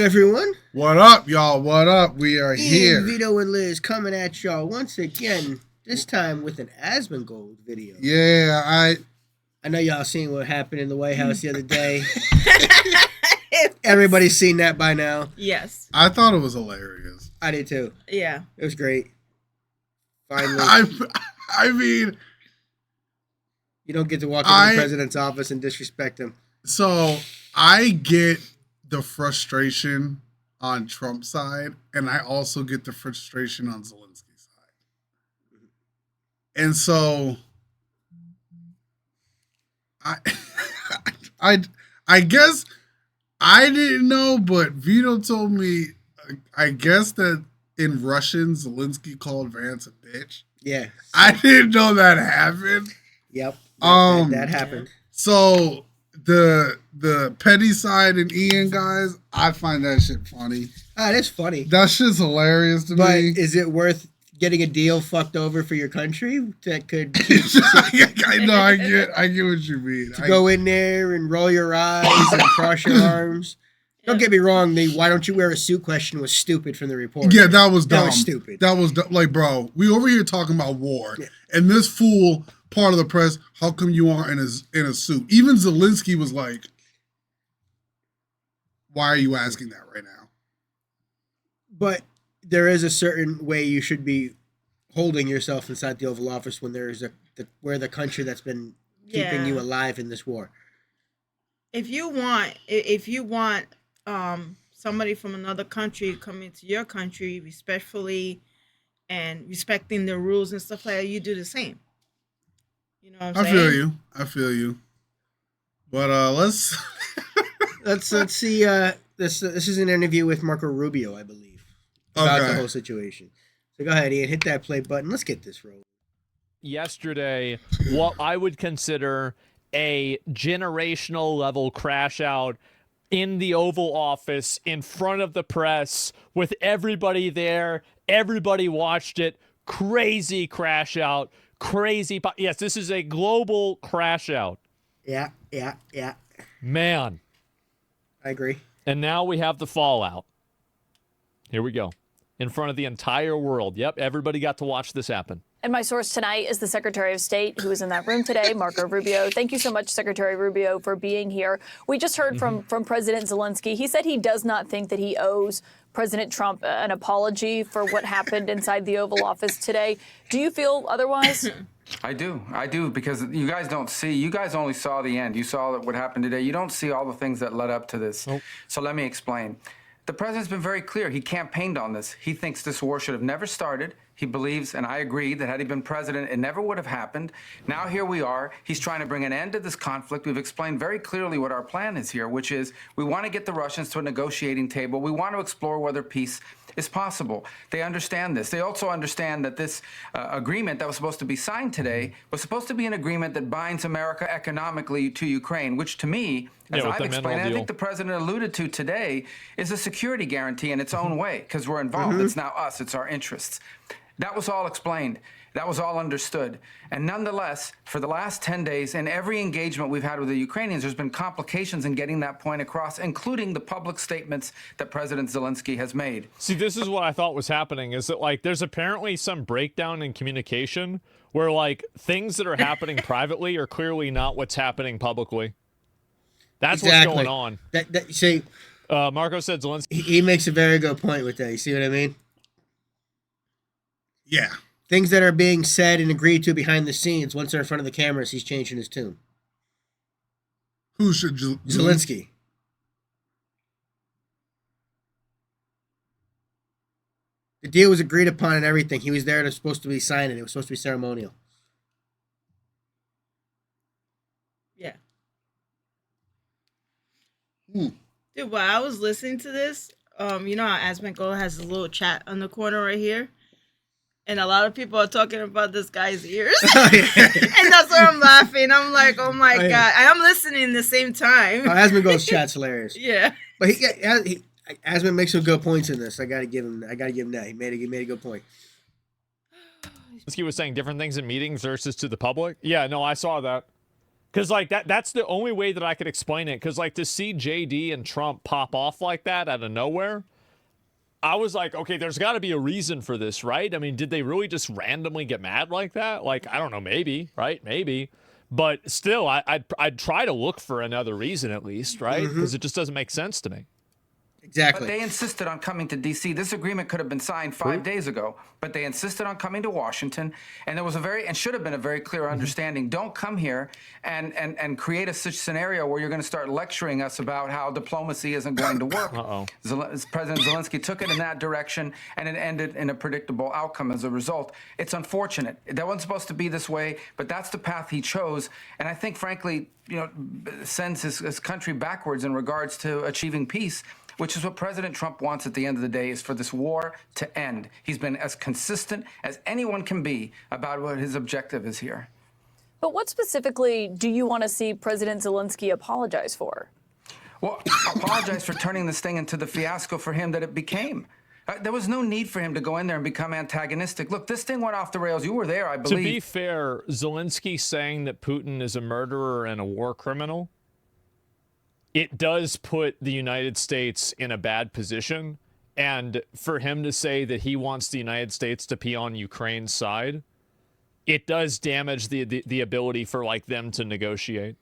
everyone. What up, y'all? What up? We are here. Vito and Liz coming at y'all once again, this time with an Asmongold video. Yeah, I know y'all seen what happened in the White House the other day. Everybody's seen that by now. Yes. I thought it was hilarious. I did too. Yeah. It was great. Finally. I mean... You don't get to walk into the president's office and disrespect him. So, I get the frustration on Trump's side, and I also get the frustration on Zelensky's side. And so, I guess I didn't know, but Vito told me, I guess that in Russian, Zelensky called Vance a bitch. Yeah. I didn't know that happened. Yep. That happened. So the petty side and Ian guys, I find that shit funny. Ah, that's funny. That shit's hilarious to me. But is it worth getting a deal fucked over for your country that could I get what you mean. To go in there and roll your eyes and cross your arms. Don't get me wrong, the why don't you wear a suit question was stupid from the report. Yeah, that was dumb. That was stupid. That was like, bro, we over here talking about war, and this fool, part of the press, how come you aren't in a suit? Even Zelensky was like, why are you asking that right now? But there is a certain way you should be holding yourself inside the Oval Office when there is we're the country that's been keeping you alive in this war. If you want somebody from another country coming to your country respectfully and respecting the rules and stuff like that, you do the same. You know what I'm saying? I feel you. But let's see. This is an interview with Marco Rubio, I believe, about the whole situation. So go ahead, Ian, hit that play button. Let's get this rolling. Yesterday, what I would consider a generational level crash out in the Oval Office in front of the press with everybody there. Everybody watched it. Crazy crash out. Crazy. Yes, this is a global crash out. Yeah. Man. I agree. And now we have the fallout. Here we go. In front of the entire world. Yep, everybody got to watch this happen. And my source tonight is the Secretary of State who is in that room today, Marco Rubio. Thank you so much, Secretary Rubio, for being here. We just heard from President Zelensky. He said he does not think that he owes President Trump an apology for what happened inside the Oval Office today. Do you feel otherwise? I do, because you guys don't see. You guys only saw the end. You saw what happened today. You don't see all the things that led up to this. Nope. So let me explain. The president's been very clear. He campaigned on this. He thinks this war should have never started. He believes, and I agree, that had he been president, it never would have happened. Now here we are. He's trying to bring an end to this conflict. We've explained very clearly what our plan is here, which is we want to get the Russians to a negotiating table. We want to explore whether peace is possible. They understand this. They also understand that this agreement that was supposed to be signed today was supposed to be an agreement that binds America economically to Ukraine, which to me, as I've explained, and I think the president alluded to today, is a security guarantee in its own way, because we're involved. It's now us. It's our interests. That was all explained. That was all understood. And nonetheless, for the last 10 days, in every engagement we've had with the Ukrainians, there's been complications in getting that point across, including the public statements that President Zelensky has made. See, this is what I thought was happening, is that, like, there's apparently some breakdown in communication where, like, things that are happening privately are clearly not what's happening publicly. That's what's going on. See, Marco said Zelensky. He makes a very good point with that. You see what I mean? Yeah. Things that are being said and agreed to behind the scenes, once they're in front of the cameras, he's changing his tune. Who should Zelensky. The deal was agreed upon and everything. He was there and supposed to be signing. It was supposed to be ceremonial. Yeah. Dude, while I was listening to this, you know how Asmongold has a little chat on the corner right here? And a lot of people are talking about this guy's ears. And that's why I'm laughing. I'm like, oh my God. And I'm listening at the same time. Asmongold's chat's hilarious. Yeah. But Asmon makes some good points in this. I gotta give him that. He made a good point. Zelensky was saying different things in meetings versus to the public. Yeah, no, I saw that. Because, like, that's the only way that I could explain it. Because, like, to see JD and Trump pop off like that out of nowhere, I was like, okay, there's got to be a reason for this, right? I mean, did they really just randomly get mad like that? Like, I don't know, maybe, right? Maybe. But still, I'd try to look for another reason at least, right? Because it just doesn't make sense to me. Exactly. But they insisted on coming to D.C. This agreement could have been signed 5 days ago, but they insisted on coming to Washington, and there was should have been a very clear understanding. Don't come here and create a such scenario where you're going to start lecturing us about how diplomacy isn't going to work. President Zelensky took it in that direction, and it ended in a predictable outcome as a result. It's unfortunate. That wasn't supposed to be this way, but that's the path he chose, and I think, frankly, sends his country backwards in regards to achieving peace, which is what President Trump wants at the end of the day, is for this war to end. He's been as consistent as anyone can be about what his objective is here. But what specifically do you want to see President Zelensky apologize for? Well, apologize for turning this thing into the fiasco for him that it became. There was no need for him to go in there and become antagonistic. Look, this thing went off the rails. You were there, I believe. To be fair, Zelensky saying that Putin is a murderer and a war criminal, it does put the United States in a bad position. And for him to say that he wants the United States to be on Ukraine's side, it does damage the ability for, like, them to negotiate.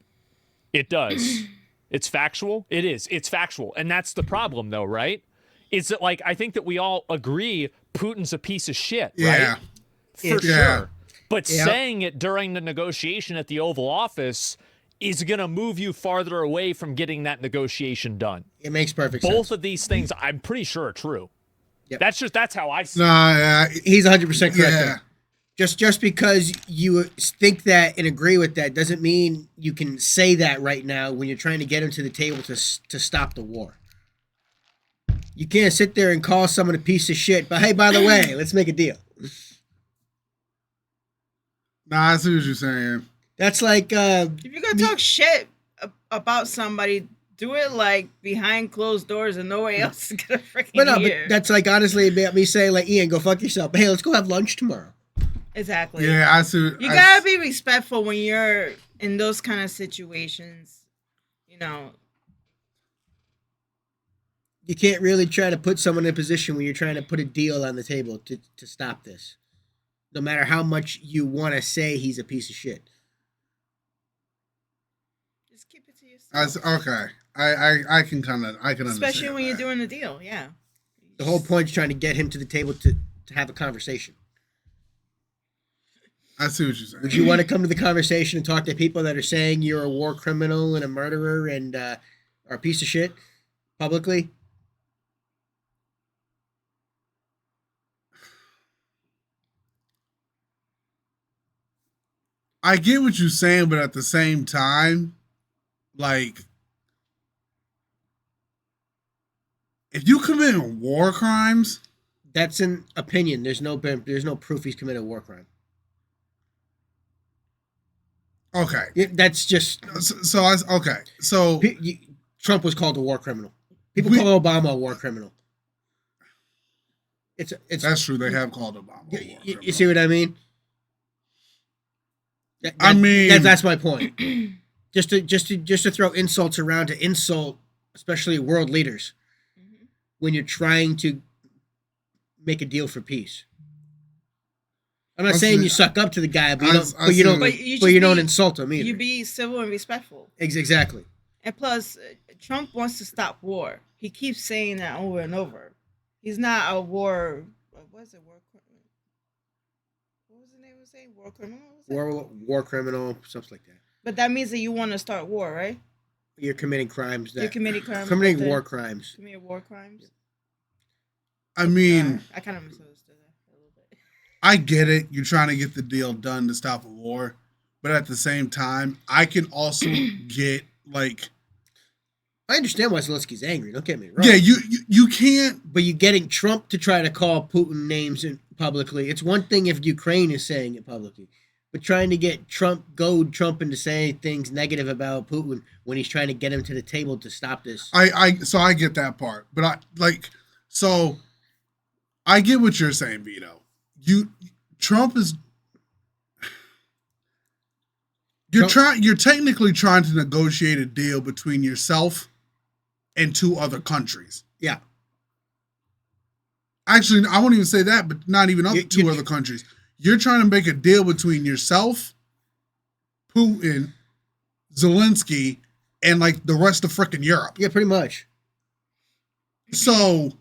It does. It's factual. It is. It's factual. And that's the problem, though, right? Is that, like, I think that we all agree Putin's a piece of shit, right? For sure. But saying it during the negotiation at the Oval Office is going to move you farther away from getting that negotiation done. It makes perfect sense. Both of these things, I'm pretty sure, are true. Yep. That's how I see it. He's 100% correct. Yeah. Just because you think that and agree with that doesn't mean you can say that right now when you're trying to get him to the table to stop the war. You can't sit there and call someone a piece of shit, but hey, by the way, let's make a deal. Nah, I see what you're saying. That's like if you're gonna talk shit about somebody, do it like behind closed doors and nobody else is gonna freaking hear. But that's like honestly about me saying, like, Ian, go fuck yourself. But hey, let's go have lunch tomorrow. Exactly. Yeah, I see. You gotta be respectful when you're in those kind of situations. You can't really try to put someone in a position where you're trying to put a deal on the table to stop this. No matter how much you want to say he's a piece of shit. Just keep it to yourself. Okay. I can understand. Especially when you're doing the deal, yeah. The whole point is trying to get him to the table to have a conversation. I see what you're saying. Would you want to come to the conversation and talk to people that are saying you're a war criminal and a murderer and are a piece of shit publicly? I get what you're saying, but at the same time, like, if you commit war crimes, that's an opinion. There's no proof he's committed a war crime. Okay, that's just okay. So Trump was called a war criminal. People call Obama a war criminal. It's that's true. They have called Obama a war criminal. You see what I mean? That's my point. just to throw insults around to insult, especially world leaders, when you're trying to make a deal for peace. I'm not saying you suck up to the guy, but you don't insult him either. You be civil and respectful. Exactly. And plus, Trump wants to stop war. He keeps saying that over and over. He's not a war. What is it? War criminal. What was the name of the saying? War criminal. War criminal, something like that. But that means that you want to start war, right? You're committing crimes. You're committing crimes. Committing war crimes. Committing war crimes. I mean, I kind of misunderstood that a little bit. I get it. You're trying to get the deal done to stop a war, but at the same time, I can also get like. I understand why Zelensky's angry. Don't get me wrong. Yeah, you can't. But you're getting Trump to try to call Putin names publicly. It's one thing if Ukraine is saying it publicly, but trying to get goad Trump into saying things negative about Putin when he's trying to get him to the table to stop this. So I get that part, but I get what you're saying, Vito. Trump is. You're technically trying to negotiate a deal between yourself and 2 other countries. Yeah. Actually, I won't even say that, but not even up 2 other countries. You're trying to make a deal between yourself, Putin, Zelensky, and like the rest of freaking Europe. Yeah, pretty much. So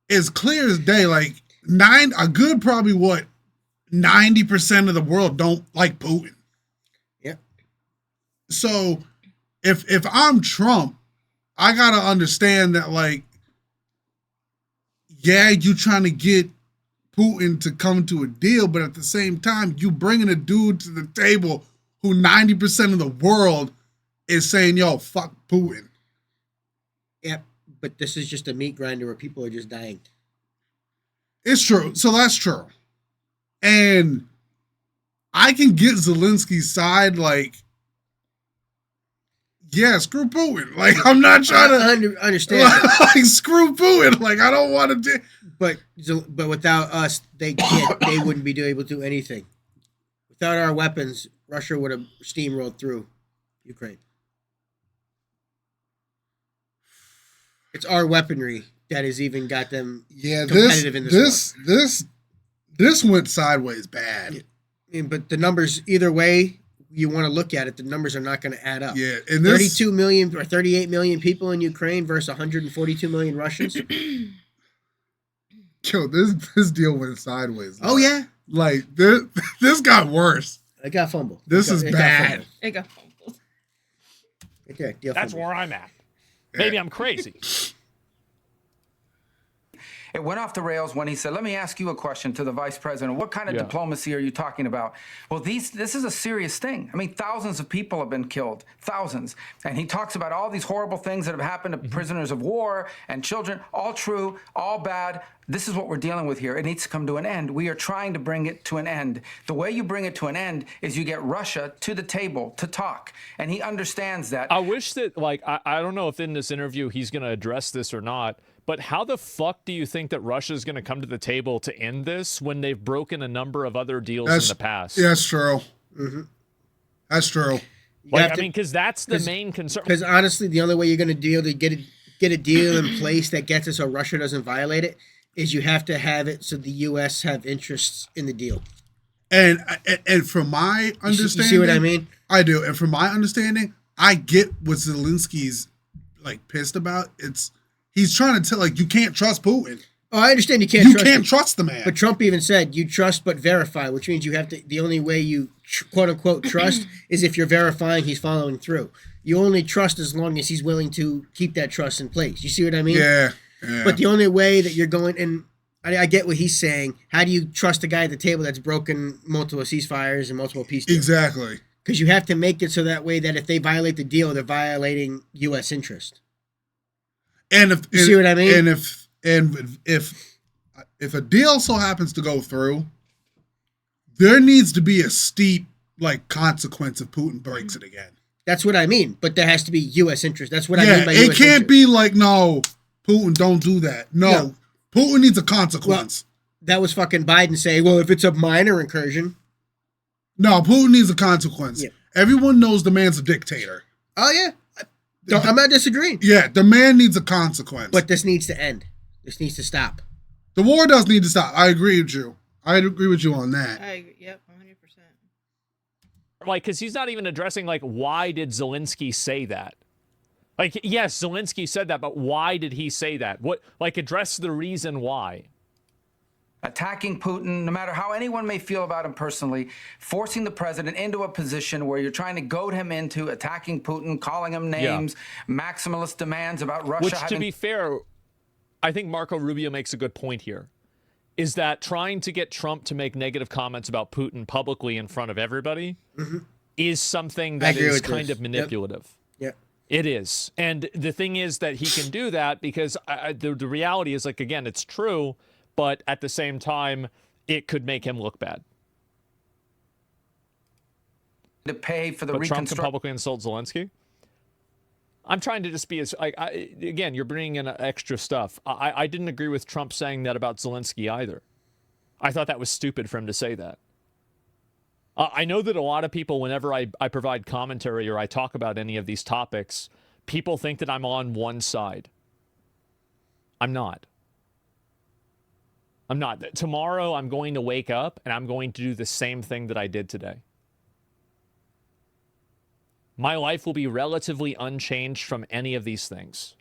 it's clear as day, like 90% of the world don't like Putin. Yeah. So if I'm Trump, I gotta understand that, like, yeah, you trying to get Putin to come to a deal, but at the same time, you bringing a dude to the table who 90% of the world is saying, yo, fuck Putin. Yeah, but this is just a meat grinder where people are just dying. It's true. So that's true. And I can get Zelensky's side, like, yeah, screw Putin. Like, I'm not trying to understand. Like, screw Putin. Like, I don't want to do. But without us, they wouldn't be able to do anything. Without our weapons, Russia would have steamrolled through Ukraine. It's our weaponry that has even got them competitive in this war. This went sideways bad. I mean, but the numbers, either way you want to look at it, the numbers are not going to add up. Yeah, and 32 million or 38 million people in Ukraine versus 142 million Russians. Yo, this deal went sideways. Oh, yeah. Like, this got worse. It got fumbled. This is bad. It got fumbled. Right there, deal That's fumbled. where I'm at. Maybe I'm crazy. It went off the rails when he said, let me ask you a question to the vice president. What kind of diplomacy are you talking about? Well, this is a serious thing. I mean, thousands of people have been killed, thousands. And he talks about all these horrible things that have happened to prisoners of war and children, all true, all bad. This is what we're dealing with here. It needs to come to an end. We are trying to bring it to an end. The way you bring it to an end is you get Russia to the table to talk. And he understands that. I wish that, like, I don't know if in this interview he's going to address this or not, but how the fuck do you think that Russia is going to come to the table to end this when they've broken a number of other deals in the past? Yeah, that's true. Mm-hmm. That's true. Like, I mean, because that's the main concern. Because honestly, the only way you're going to get a deal in place that gets it so Russia doesn't violate it is you have to have it so the U.S. have interests in the deal. And from my understanding, you see what I mean? I do. And from my understanding, I get what Zelensky's like pissed about. He's trying to tell, like, you can't trust Putin. Oh, I understand you can't trust the man. But Trump even said you trust but verify, which means you have to. The only way you quote unquote trust is if you're verifying he's following through. You only trust as long as he's willing to keep that trust in place. You see what I mean? Yeah. But the only way that you're going, and I get what he's saying. How do you trust a guy at the table that's broken multiple ceasefires and multiple peace deals? Exactly. Because you have to make it so that way that if they violate the deal, they're violating U.S. interest. And if you see what I mean? And if a deal so happens to go through, there needs to be a steep like consequence if Putin breaks it again. That's what I mean. But there has to be U.S. interest. That's what I mean by U.S. interest. It can't be like, no, Putin, don't do that. No. Putin needs a consequence. Well, that was fucking Biden saying, well, if it's a minor incursion. No, Putin needs a consequence. Yeah. Everyone knows the man's a dictator. Oh, yeah. I'm not disagreeing. Yeah, the man needs a consequence. But this needs to end. This needs to stop. The war does need to stop. I agree with you. I agree with you on that. Yep, 100%. Like, because he's not even addressing, like, why did Zelensky say that? Like, yes, Zelensky said that, but why did he say that? What, like, address the reason why. Attacking Putin, no matter how anyone may feel about him personally, forcing the president into a position where you're trying to goad him into attacking Putin, calling him names, maximalist demands about Russia. Which, to be fair, I think Marco Rubio makes a good point here, is that trying to get Trump to make negative comments about Putin publicly in front of everybody is something that is kind of manipulative. Yep. It is. And the thing is that he can do that because the reality is, like, again, it's true, but at the same time, it could make him look bad. To pay for the Trump can reconstruction. publicly insult Zelensky? I'm trying to just be as, like, again, you're bringing in extra stuff. I didn't agree with Trump saying that about Zelensky either. I thought that was stupid for him to say that. I know that a lot of people, whenever I provide commentary or I talk about any of these topics, people think that I'm on one side. I'm not. I'm not. Tomorrow, I'm going to wake up and I'm going to do the same thing that I did today. My life will be relatively unchanged from any of these things.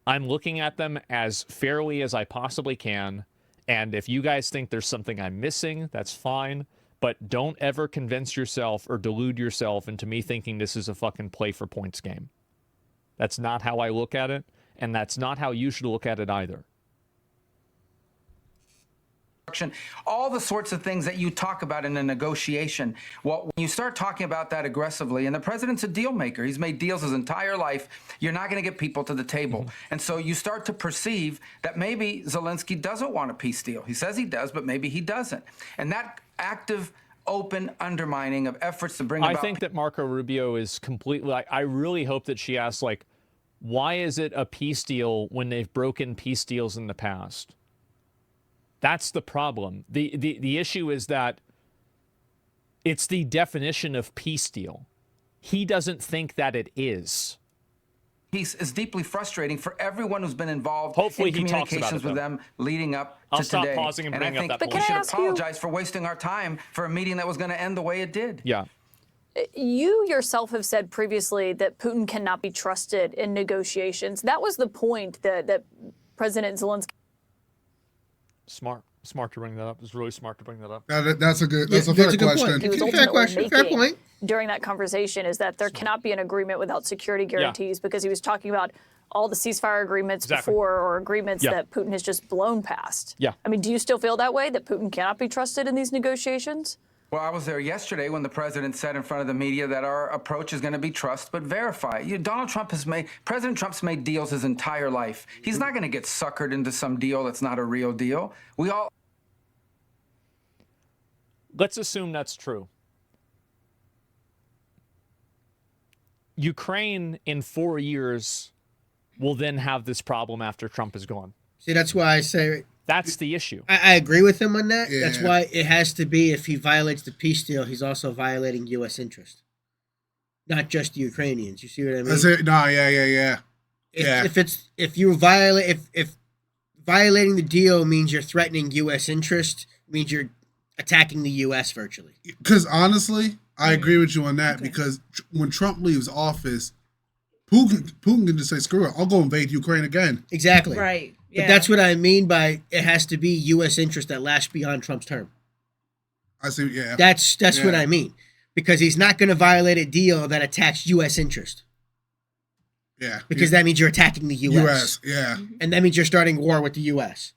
I'm looking at them as fairly as I possibly can. And if you guys think there's something I'm missing, that's fine. But don't ever convince yourself or delude yourself into me thinking this is a fucking play for points game. That's not how I look at it. And that's not how you should look at it either. All the sorts of things that you talk about in a negotiation. Well, when you start talking about that aggressively, and the president's a deal maker, he's made deals his entire life, you're not going to get people to the table. And so you start to perceive that maybe Zelensky doesn't want a peace deal. He says he does, but maybe he doesn't. And that active, open undermining of efforts to bring about... I think that Marco Rubio is completely... I really hope that she asks, like, why is it a peace deal when they've broken peace deals in the past? That's the problem. The issue is that it's the definition of peace deal. He doesn't think that it is. Peace is deeply frustrating for everyone who's been involved Hopefully in he talks about communications it, with them leading up I'll to stop today. pausing and bring I up think that we point. should Can I ask apologize for wasting our time for a meeting that was going to end the way it did. Yeah. You yourself have said previously that Putin cannot be trusted in negotiations. That was the point that President Zelensky... Smart to bring that up. It's really smart to bring that up. That's a fair question. He was Fair ultimately question. Fair making point. during that conversation is that there cannot be an agreement without security guarantees because he was talking about all the ceasefire agreements before or agreements that Putin has just blown past. Yeah. I mean, do you still feel that way, that Putin cannot be trusted in these negotiations? Well, I was there yesterday when the president said in front of the media that our approach is going to be trust but verify. President Trump's made deals his entire life. He's not going to get suckered into some deal that's not a real deal. Let's assume that's true. Ukraine in 4 years will then have this problem after Trump is gone. See, that's why I say that's the issue. I agree with him on that. Yeah. That's why it has to be, if he violates the peace deal, he's also violating U.S. interest, not just the Ukrainians. You see what I mean? Yeah. If violating the deal means you're threatening U.S. interest, means you're attacking the U.S. virtually. Because honestly, I agree with you on that. Because when Trump leaves office, Putin can just say, "Screw it, I'll go invade Ukraine again." Exactly. Right. But Yeah. that's what I mean by it has to be U.S. interest that lasts beyond Trump's term. I see. Yeah. That's what I mean, because he's not going to violate a deal that attacks U.S. interest. Yeah. Because that means you're attacking the U.S. Yeah. And that means you're starting war with the U.S.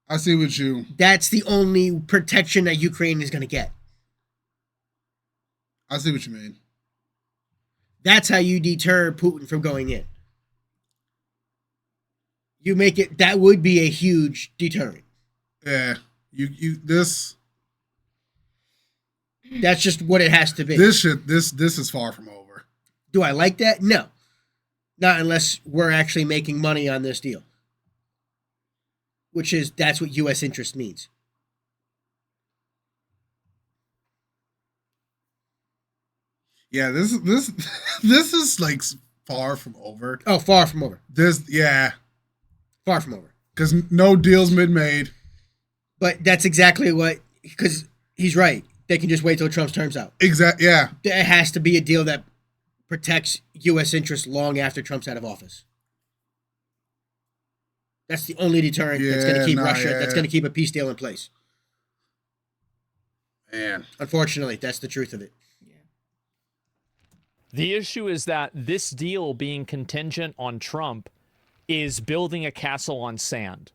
I see what you. That's the only protection that Ukraine is going to get. I see what you mean. That's how you deter Putin from going in. You make it, that would be a huge deterrent. Yeah. This. That's just what it has to be. This is far from over. Do I like that? No. Not unless we're actually making money on this deal. That's what U.S. interest means. Yeah, this is like far from over. Oh, far from over. Far from over. Because no deal's been made. But that's exactly because he's right. They can just wait till Trump's term's out. Yeah. There has to be a deal that protects U.S. interests long after Trump's out of office. That's the only deterrent that's going to keep Russia, that's going to keep a peace deal in place. Man. Unfortunately, that's the truth of it. The issue is that this deal being contingent on Trump is building a castle on sand.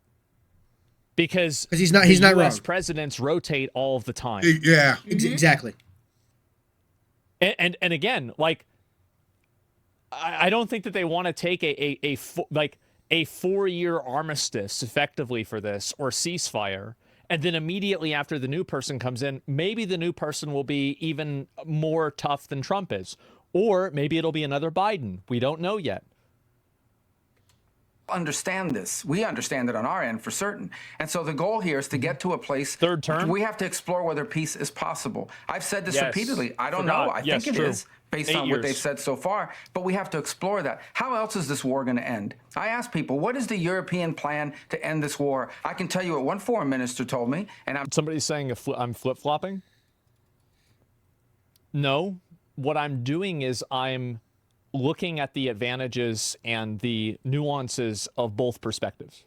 Because he's not US wrong. Presidents rotate all of the time. Yeah. Exactly. And again, like, I don't think that they want to take a 4-year armistice effectively for this, or ceasefire, and then immediately after the new person comes in, maybe the new person will be even more tough than Trump is. Or maybe it'll be another Biden. We don't know yet. understand this. We understand it on our end for certain. And so the goal here is to get to a place. Third term? We have to explore whether peace is possible. I've said this Yes. repeatedly. I don't Forgot. know. I Yes, think it true. is based 8 on what years. they've said so far, but we have to explore that. How else is this war going to end? I ask people, what is the European plan to end this war? I can tell you what one foreign minister told me, and Somebody's saying I'm flip-flopping? No. What I'm doing is I'm looking at the advantages and the nuances of both perspectives.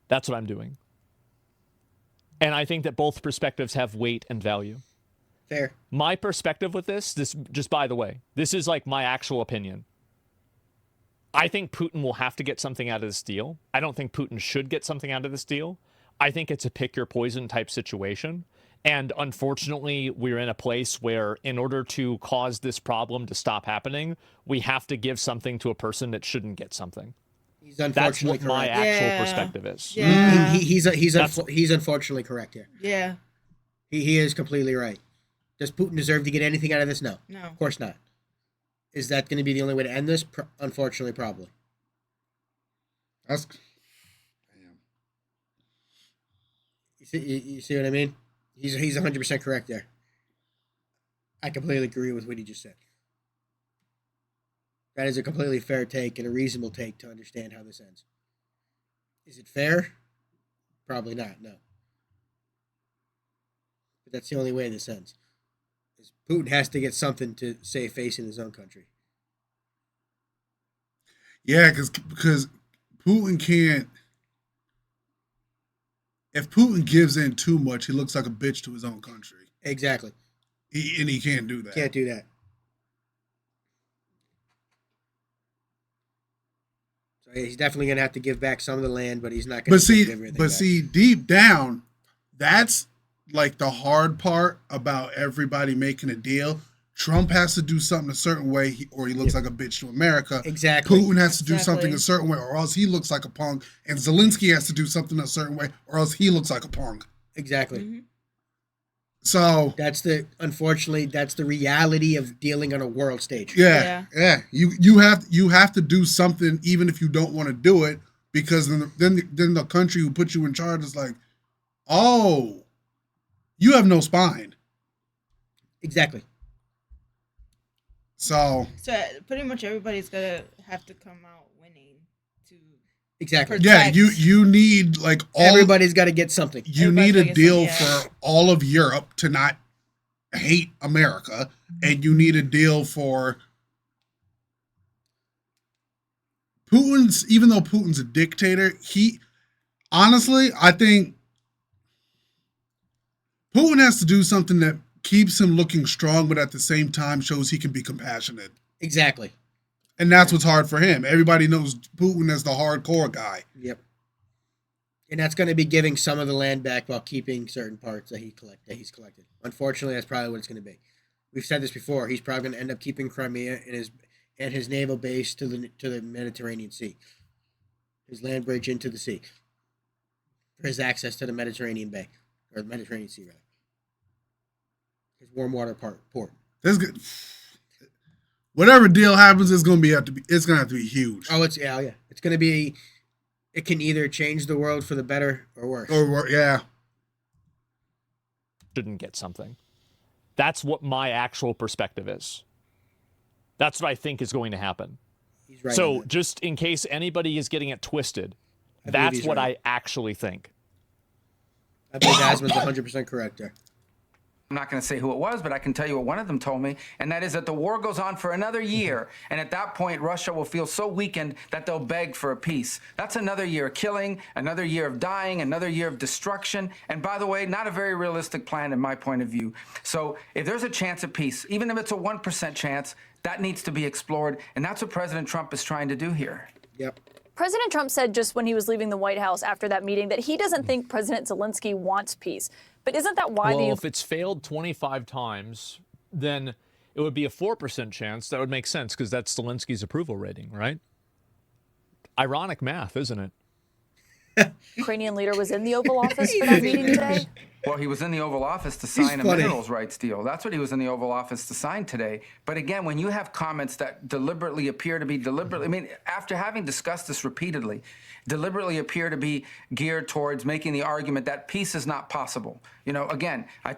That's what I'm doing. And I think that both perspectives have weight and value. Fair. My perspective with this, just by the way, this is like my actual opinion. I think Putin will have to get something out of this deal. I don't think Putin should get something out of this deal. I think it's a pick your poison type situation. And unfortunately, we're in a place where in order to cause this problem to stop happening, we have to give something to a person that shouldn't get something. He's That's unfortunately what my correct. actual perspective is. Yeah. He's unfortunately correct here. Yeah. He is completely right. Does Putin deserve to get anything out of this? No. No. Of course not. Is that going to be the only way to end this? Unfortunately, probably. That's You see what I mean? He's 100% correct there. I completely agree with what he just said. That is a completely fair take and a reasonable take to understand how this ends. Is it fair? Probably not, no. But that's the only way this ends. Is Putin has to get something to save face in his own country. Yeah, because Putin can't. If Putin gives in too much, he looks like a bitch to his own country. Exactly. He can't do that. Can't do that. So he's definitely going to have to give back some of the land, but he's not going to give everything back. See, deep down, that's like the hard part about everybody making a deal. Trump has to do something a certain way, or he looks like a bitch to America. Exactly. Putin has to do something a certain way, or else he looks like a punk. And Zelensky has to do something a certain way, or else he looks like a punk. Exactly. Mm-hmm. So unfortunately, that's the reality of dealing on a world stage. Yeah. You have to do something, even if you don't want to do it, because then the country who put you in charge is like, oh, you have no spine. Exactly. So pretty much everybody's gonna have to come out winning to exactly. protect. Yeah, you need like everybody's got to get something. You need a deal for all of Europe to not hate America, and you need a deal for Putin's. Even though Putin's a dictator, I think Putin has to do something that keeps him looking strong, but at the same time shows he can be compassionate. Exactly. And that's what's hard for him. Everybody knows Putin as the hardcore guy. Yep. And that's going to be giving some of the land back while keeping certain parts that he's collected. Unfortunately, that's probably what it's going to be. We've said this before. He's probably going to end up keeping Crimea and his naval base to the Mediterranean Sea. His land bridge into the sea. For his access to the Mediterranean Bay. Or the Mediterranean Sea, rather. His warm water port. That's good. Whatever deal happens, it's gonna have to be huge. Oh, it's gonna be. It can either change the world for the better or worse. Shouldn't get something. That's what my actual perspective is. That's what I think is going to happen. He's right. So just in case anybody is getting it twisted, that's what I actually think. I believe Asmon's 100% correct there. I'm not going to say who it was, but I can tell you what one of them told me, and that is that the war goes on for another year, and at that point, Russia will feel so weakened that they'll beg for a peace. That's another year of killing, another year of dying, another year of destruction, and by the way, not a very realistic plan in my point of view. So if there's a chance of peace, even if it's a 1% chance, that needs to be explored, and that's what President Trump is trying to do here. Yep. President Trump said just when he was leaving the White House after that meeting that he doesn't think President Zelensky wants peace. But isn't that why if it's failed 25 times, then it would be a 4% chance. That would make sense because that's Zelensky's approval rating, right? Ironic math, isn't it? Ukrainian leader was in the Oval Office for that meeting today? Well, he was in the Oval Office to sign a funny. minerals rights deal. That's what he was in the Oval Office to sign today. But again, when you have comments that deliberately appear to be deliberately, I mean, after having discussed this repeatedly, deliberately appear to be geared towards making the argument that peace is not possible. You know, again, he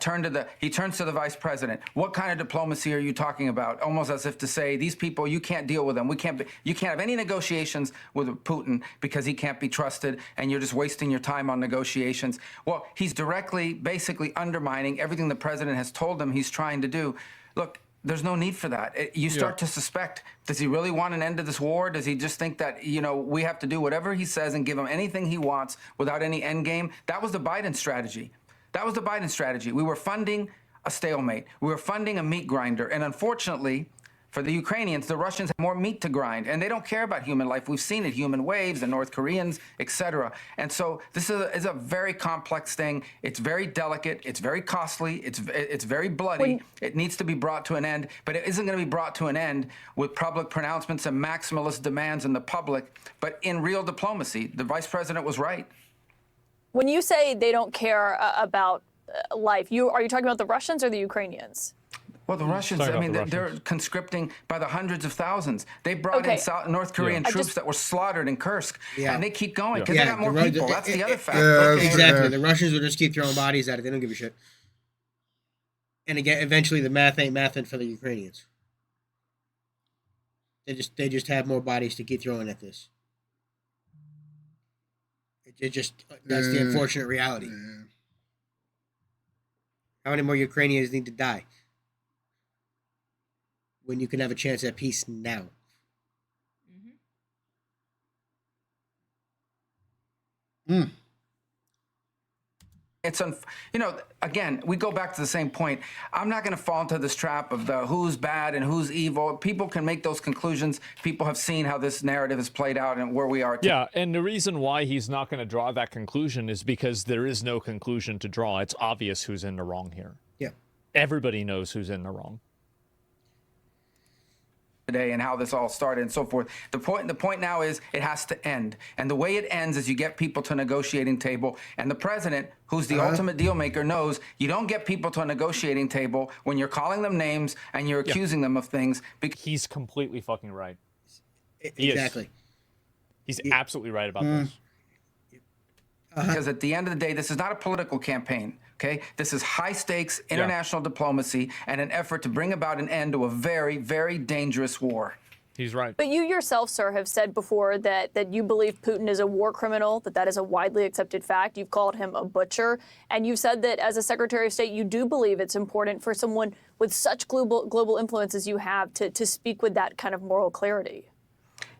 turns to the vice president. What kind of diplomacy are you talking about? Almost as if to say, these people, you can't deal with them. You can't have any negotiations with Putin because he can't be trusted, and you're just wasting your time on negotiations. Well, he's directly, basically undermining everything the president has told him he's trying to do. Look, there's no need for that. You start to suspect, does he really want an end to this war? Does he just think that, you know, we have to do whatever he says and give him anything he wants without any end game? That was the Biden strategy. That was the Biden strategy. We were funding a stalemate. We were funding a meat grinder. And unfortunately, for the Ukrainians, the Russians have more meat to grind, and they don't care about human life. We've seen it, human waves, the North Koreans, etc. And so this is a very complex thing. It's very delicate. It's very costly. It's very bloody. It needs to be brought to an end, but it isn't going to be brought to an end with public pronouncements and maximalist demands in the public, but in real diplomacy. The vice president was right. When you say they don't care about life, are you talking about the Russians or the Ukrainians? Well, the Russians, I mean, they're conscripting by the hundreds of thousands. They brought in North Korean troops that were slaughtered in Kursk, and they keep going because they got more people. That's the other fact. Exactly. The Russians will just keep throwing bodies at it. They don't give a shit. And again, eventually the math ain't mathin' for the Ukrainians. They just have more bodies to keep throwing at this. That's the unfortunate reality. How many more Ukrainians need to die when you can have a chance at peace now? It's you know, again, we go back to the same point. I'm not going to fall into this trap of the who's bad and who's evil. People can make those conclusions. People have seen how this narrative is played out and where we are today. Yeah, and the reason why he's not going to draw that conclusion is because there is no conclusion to draw. It's obvious who's in the wrong here. Yeah. Everybody knows who's in the wrong. Today and how this all started and so forth. The point now is it has to end. And the way it ends is you get people to a negotiating table. And the president, who's the ultimate deal maker, knows you don't get people to a negotiating table when you're calling them names and you're accusing them of things. He's completely fucking right. Exactly. He's absolutely right about this. Because at the end of the day, this is not a political campaign, okay? This is high-stakes international diplomacy and an effort to bring about an end to a very, very dangerous war. He's right. But you yourself, sir, have said before that you believe Putin is a war criminal, that is a widely accepted fact. You've called him a butcher. And you've said that as a Secretary of State, you do believe it's important for someone with such global influence as you have to speak with that kind of moral clarity.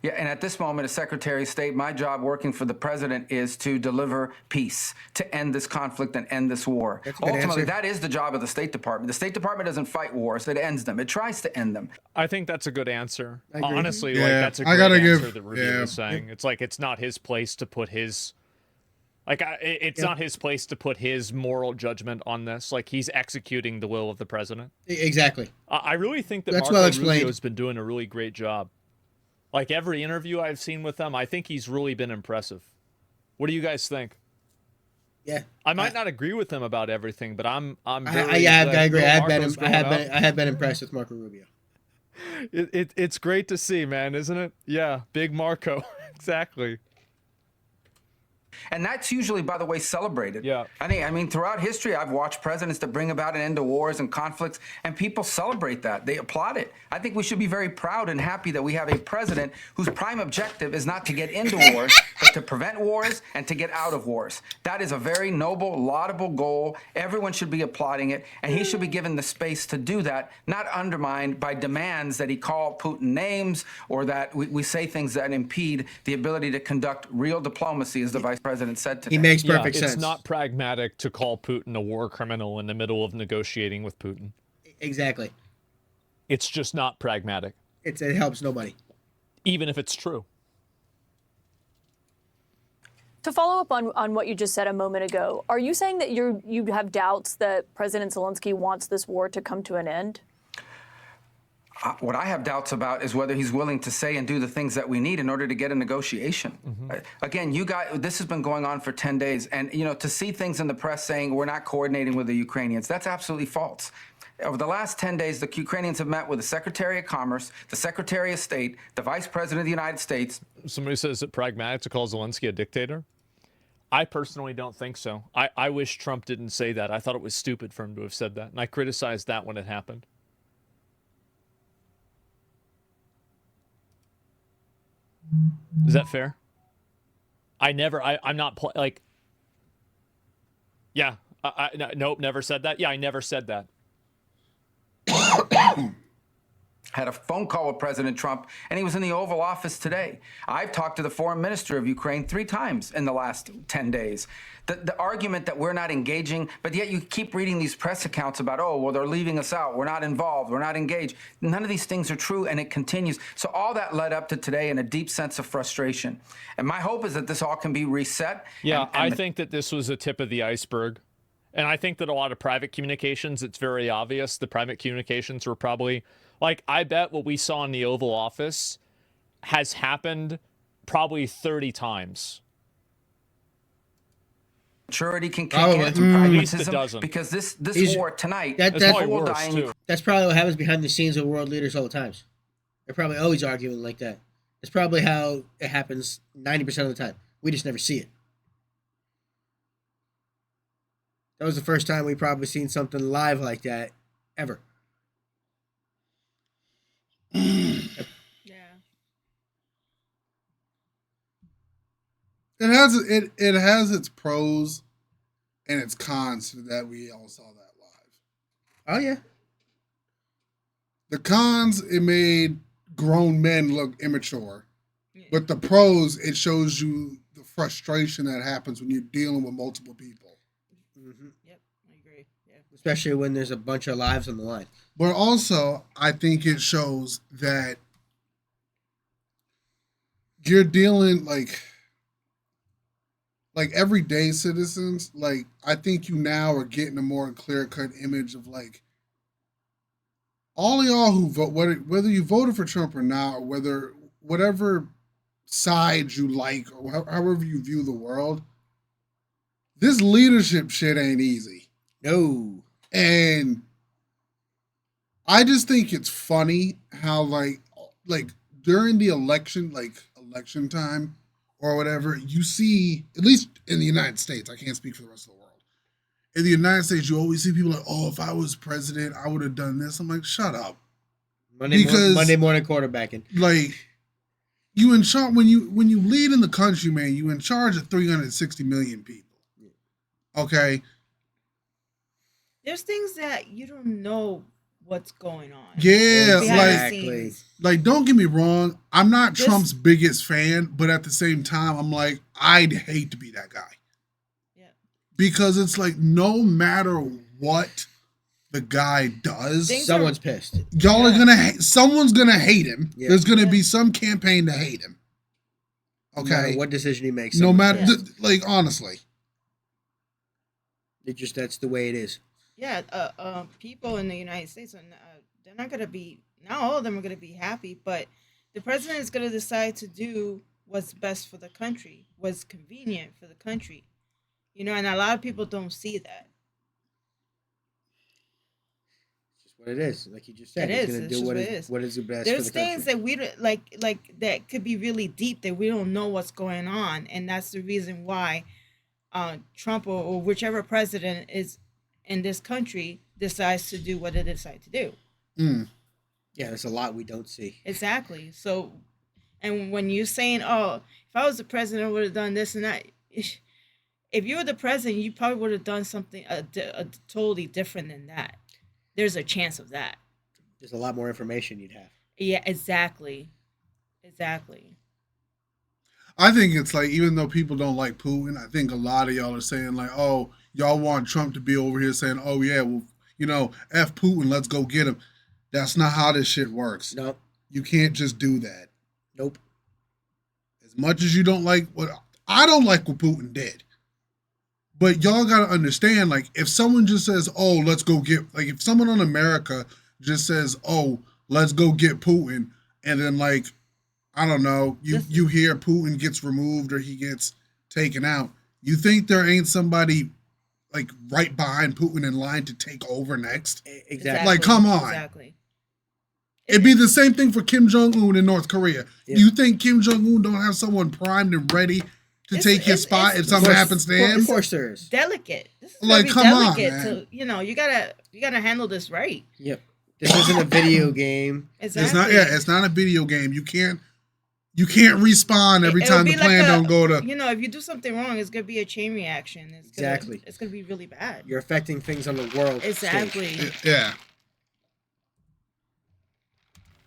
Yeah, and at this moment, as Secretary of State, my job working for the president is to deliver peace, to end this conflict and end this war. Ultimately, that is the job of the State Department. The State Department doesn't fight wars, it ends them. It tries to end them. I think that's a good answer. Honestly, like that's a great answer that Rubio is saying. It's like it's not his place to put his it's not his place to put his moral judgment on this. Like, he's executing the will of the president. Exactly. I really think that That's Marco well explained. Rubio's been doing a really great job. Like, every interview I've seen with him, I think he's really been impressive. What do you guys think? Yeah, I might not agree with him about everything, but I'm I agree. I have been impressed with Marco Rubio. It's great to see, man, isn't it? Yeah, big Marco. Exactly. And that's usually, by the way, celebrated. Yeah. I mean, throughout history, I've watched presidents that bring about an end to wars and conflicts, and people celebrate that. They applaud it. I think we should be very proud and happy that we have a president whose prime objective is not to get into wars, but to prevent wars and to get out of wars. That is a very noble, laudable goal. Everyone should be applauding it, and he should be given the space to do that, not undermined by demands that he call Putin names or that we say things that impede the ability to conduct real diplomacy, as the vice president said today. He makes perfect sense. It's not pragmatic to call Putin a war criminal in the middle of negotiating with Putin. Exactly. It's just not pragmatic. It helps nobody. Even if it's true. To follow up on what you just said a moment ago, are you saying that you have doubts that President Zelensky wants this war to come to an end? What I have doubts about is whether he's willing to say and do the things that we need in order to get a negotiation. Again, you guys, this has been going on for 10 days. And, to see things in the press saying we're not coordinating with the Ukrainians, that's absolutely false. Over the last 10 days, the Ukrainians have met with the Secretary of Commerce, the Secretary of State, the Vice President of the United States. Somebody says it's pragmatic to call Zelensky a dictator. I personally don't think so. I wish Trump didn't say that. I thought it was stupid for him to have said that. And I criticized that when it happened. Is that fair? I'm not yeah, nope, never said that. Yeah, I never said that. Had a phone call with President Trump, and he was in the Oval Office today. I've talked to the foreign minister of Ukraine 3 times in the last 10 days. The argument that we're not engaging, but yet you keep reading these press accounts about, oh, well, they're leaving us out. We're not involved. We're not engaged. None of these things are true, and it continues. So all that led up to today in a deep sense of frustration. And my hope is that this all can be reset. Yeah, I think that this was a tip of the iceberg. And I think that a lot of private communications, it's very obvious. The private communications were probably, I bet what we saw in the Oval Office has happened probably 30 times. Maturity can kick in through At least a pragmatism, dozen. because this war tonight, That's people will worse, die in too. Ukraine. That's probably what happens behind the scenes of world leaders all the times. They're probably always arguing like that. It's probably how it happens 90% of the time. We just never see it. That was the first time we probably seen something live like that ever. Yeah. It has its pros and its cons to that we all saw that live. Oh yeah. The cons, it made grown men look immature. But the pros, it shows you the frustration that happens when you're dealing with multiple people. Mm-hmm. Yep, I agree. Yeah. Especially when there's a bunch of lives on the line. But also, I think it shows that you're dealing like everyday citizens. I think you now are getting a more clear-cut image of all of y'all who vote, whether you voted for Trump or not, or whatever side you like, or however you view the world, this leadership shit ain't easy. No. And I just think it's funny how during the election time or whatever, you see, at least in the United States, I can't speak for the rest of the world. In the United States, you always see people like, oh, if I was president, I would have done this. I'm like, shut up. Monday morning quarterbacking. You in charge when you lead in the country, man, you in charge of 360 million people. Okay. There's things that you don't know what's going on. Yeah, Exactly. Don't get me wrong. I'm not Trump's biggest fan, but at the same time, I'm like, I'd hate to be that guy. Yeah. Because it's no matter what the guy does, Someone's pissed. y'all are gonna someone's gonna hate him. Yeah. There's gonna be some campaign to hate him. Okay. No matter what decision he makes. No someone's matter, pissed. honestly. That's the way it is. Yeah, people in the United States, they're not going to be, not all of them are going to be happy, but the president is going to decide to do what's best for the country, what's convenient for the country. And a lot of people don't see that. It's just what it is. Like you just said, It he's is. going to It's do just what what is it is. what is the best There's for the country. things that we don't like that could be really deep that we don't know what's going on, and that's the reason why Trump or whichever president is in this country decides to do what they decide to do. Yeah, there's a lot we don't see. Exactly. So, and when you're saying, "Oh, if I was the president, I would have done this and that," if you were the president, you probably would have done something totally different than that. There's a chance of that. There's a lot more information you'd have. Yeah, exactly. I think it's even though people don't like Putin, I think a lot of y'all are saying oh, y'all want Trump to be over here saying, oh yeah, well, F Putin, let's go get him. That's not how this shit works. Nope. You can't just do that. Nope. As much as you don't like I don't like what Putin did. But y'all got to understand, if someone just says, oh, let's go get, if someone in America just says, oh, let's go get Putin. And then, like, I don't know, you hear Putin gets removed or he gets taken out. You think there ain't somebody, like, right behind Putin in line to take over next? Exactly. Like, come on. Exactly. It'd be the same thing for Kim Jong-un in North Korea. Yeah. You think Kim Jong-un don't have someone primed and ready to take his spot if something happens to him? Of course there is. Delicate. This is Like, come on, man. to, you gotta handle this right. Yep. This isn't a video game. Exactly. It's not a video game. You can't respawn every time the plan don't go to. If you do something wrong, it's gonna be a chain reaction. It's gonna be really bad. You're affecting things on the world Exactly. stage. Yeah.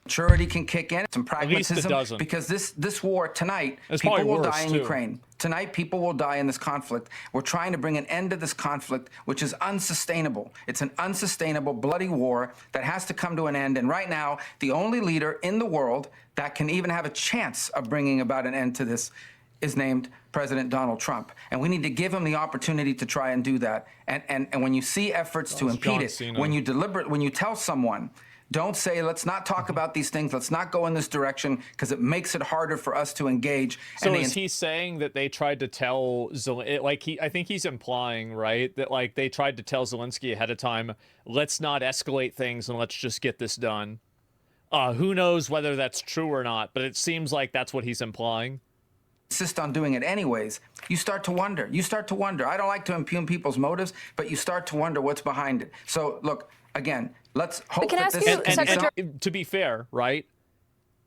Maturity can kick in, some At least it pragmatism, doesn't. because this war tonight, It's people probably will worse, die in too. Ukraine. Tonight, people will die in this conflict. We're trying to bring an end to this conflict, which is unsustainable. It's an unsustainable, bloody war that has to come to an end. And right now, the only leader in the world that can even have a chance of bringing about an end to this is named President Donald Trump. And we need to give him the opportunity to try and do that. And when you see efforts to impede John it, Cena. when you tell someone, don't say, let's not talk about these things, let's not go in this direction, because it makes it harder for us to engage. So is he saying that they tried to tell I think he's implying, right, that like they tried to tell Zelensky ahead of time, let's not escalate things and let's just get this done. Who knows whether that's true or not, but it seems like that's what he's implying. Insist on doing it anyways, you start to wonder. I don't like to impugn people's motives, but you start to wonder what's behind it. So look, again, let's hope can I that ask this you, can Secretary- And to be fair, right,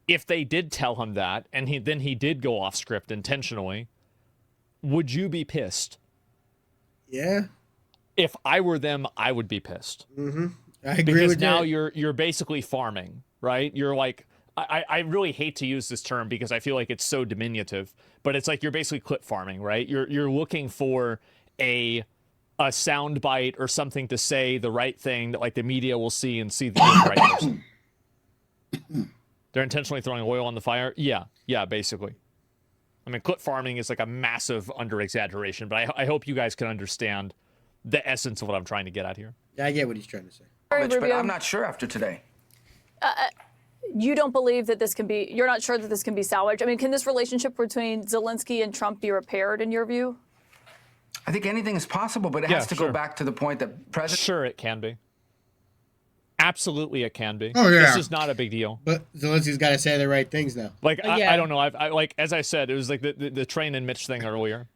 if they did tell him that and he did go off script intentionally, would you be pissed? Yeah. If I were them, I would be pissed. Mm-hmm. I agree Because with now that. you're basically farming, right? You're like, I really hate to use this term because I feel like it's so diminutive, but it's like you're basically clip farming, right? You're looking for a sound bite or something to say the right thing that like the media will see and see the right person. They're intentionally throwing oil on the fire. Yeah, basically. I mean, clip farming is like a massive under exaggeration, but I hope you guys can understand the essence of what I'm trying to get at here. Yeah, I get what he's trying to say. but Rubio, I'm not sure after today. you don't believe that this can be, you're not sure that this can be salvaged. I mean, can this relationship between Zelensky and Trump be repaired in your view? I think anything is possible, but it has to go back to the point that President. Sure, it can be. Absolutely, it can be. Oh, yeah. This is not a big deal. But Zelensky's got to say the right things now. Like, Yeah. I don't know. I like, as I said, it was like the Train and Mitch thing earlier.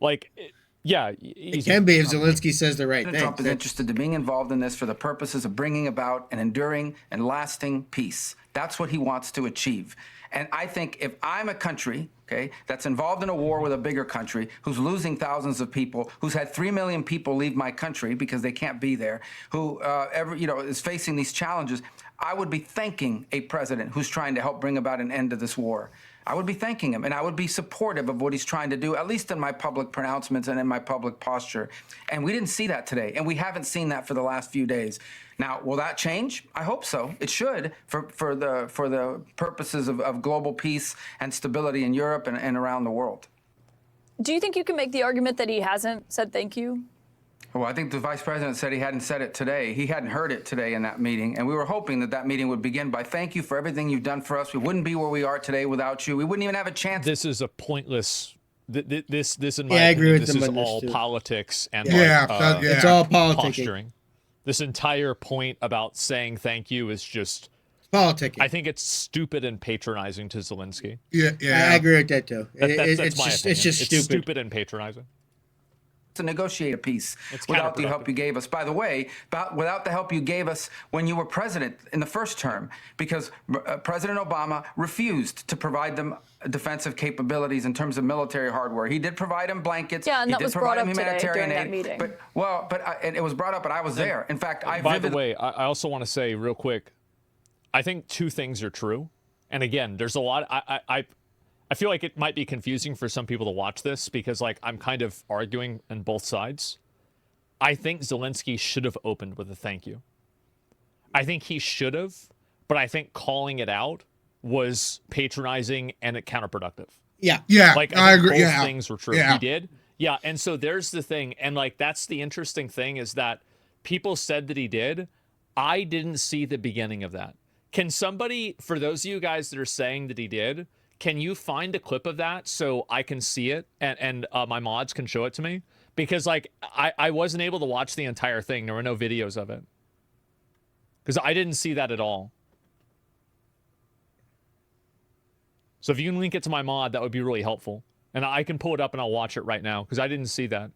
Like, yeah. It Easy. can be if Zelensky says the right Trump is thing. interested in being involved in this for the purposes of bringing about an enduring and lasting peace. That's what he wants to achieve. And I think if I'm a country, okay, that's involved in a war with a bigger country, who's losing thousands of people, who's had 3 million people leave my country because they can't be there, who is facing these challenges, I would be thanking a president who's trying to help bring about an end to this war. I would be thanking him, and I would be supportive of what he's trying to do, at least in my public pronouncements and in my public posture. And we didn't see that today, and we haven't seen that for the last few days. Now, will that change? I hope so. It should, for the purposes of global peace and stability in Europe and around the world. Do you think you can make the argument that he hasn't said thank you? Well, I think the vice president said he hadn't said it today. He hadn't heard it today in that meeting, and we were hoping that meeting would begin by thank you for everything you've done for us. We wouldn't be where we are today without you. We wouldn't even have a chance. This is a pointless. This in my Yeah, I agree opinion, with this them is on this, all too. politics and Yeah, It's all politicking. posturing. This entire point about saying thank you is just. It's politicking. I think it's stupid and patronizing to Zelensky. I agree with that too. That's my It's opinion. just It's stupid. stupid and patronizing. To negotiate a peace It's without the help counterproductive. you gave us. By the way, without the help you gave us when you were president in the first term, because President Obama refused to provide them defensive capabilities in terms of military hardware. He did provide them blankets. Yeah, and he that did was provide brought them up today humanitarian during that aid. meeting. And it was brought up, but I was there. In fact, By the way, I also want to say real quick, I think two things are true. And again, there's a lot. I feel like it might be confusing for some people to watch this because like I'm kind of arguing on both sides. I think Zelensky should have opened with a thank you. I think he should have, but I think calling it out was patronizing and counterproductive. Yeah. Like I I think agree. both Yeah. things were true. Yeah. He did. Yeah, and so there's the thing, and like that's the interesting thing is that people said that he did. I didn't see the beginning of that. Can somebody, for those of you guys that are saying that he did, can you find a clip of that so I can see it and my mods can show it to me? Because like I wasn't able to watch the entire thing. There were no videos of it. Because I didn't see that at all. So if you can link it to my mod, that would be really helpful. And I can pull it up and I'll watch it right now because I didn't see that.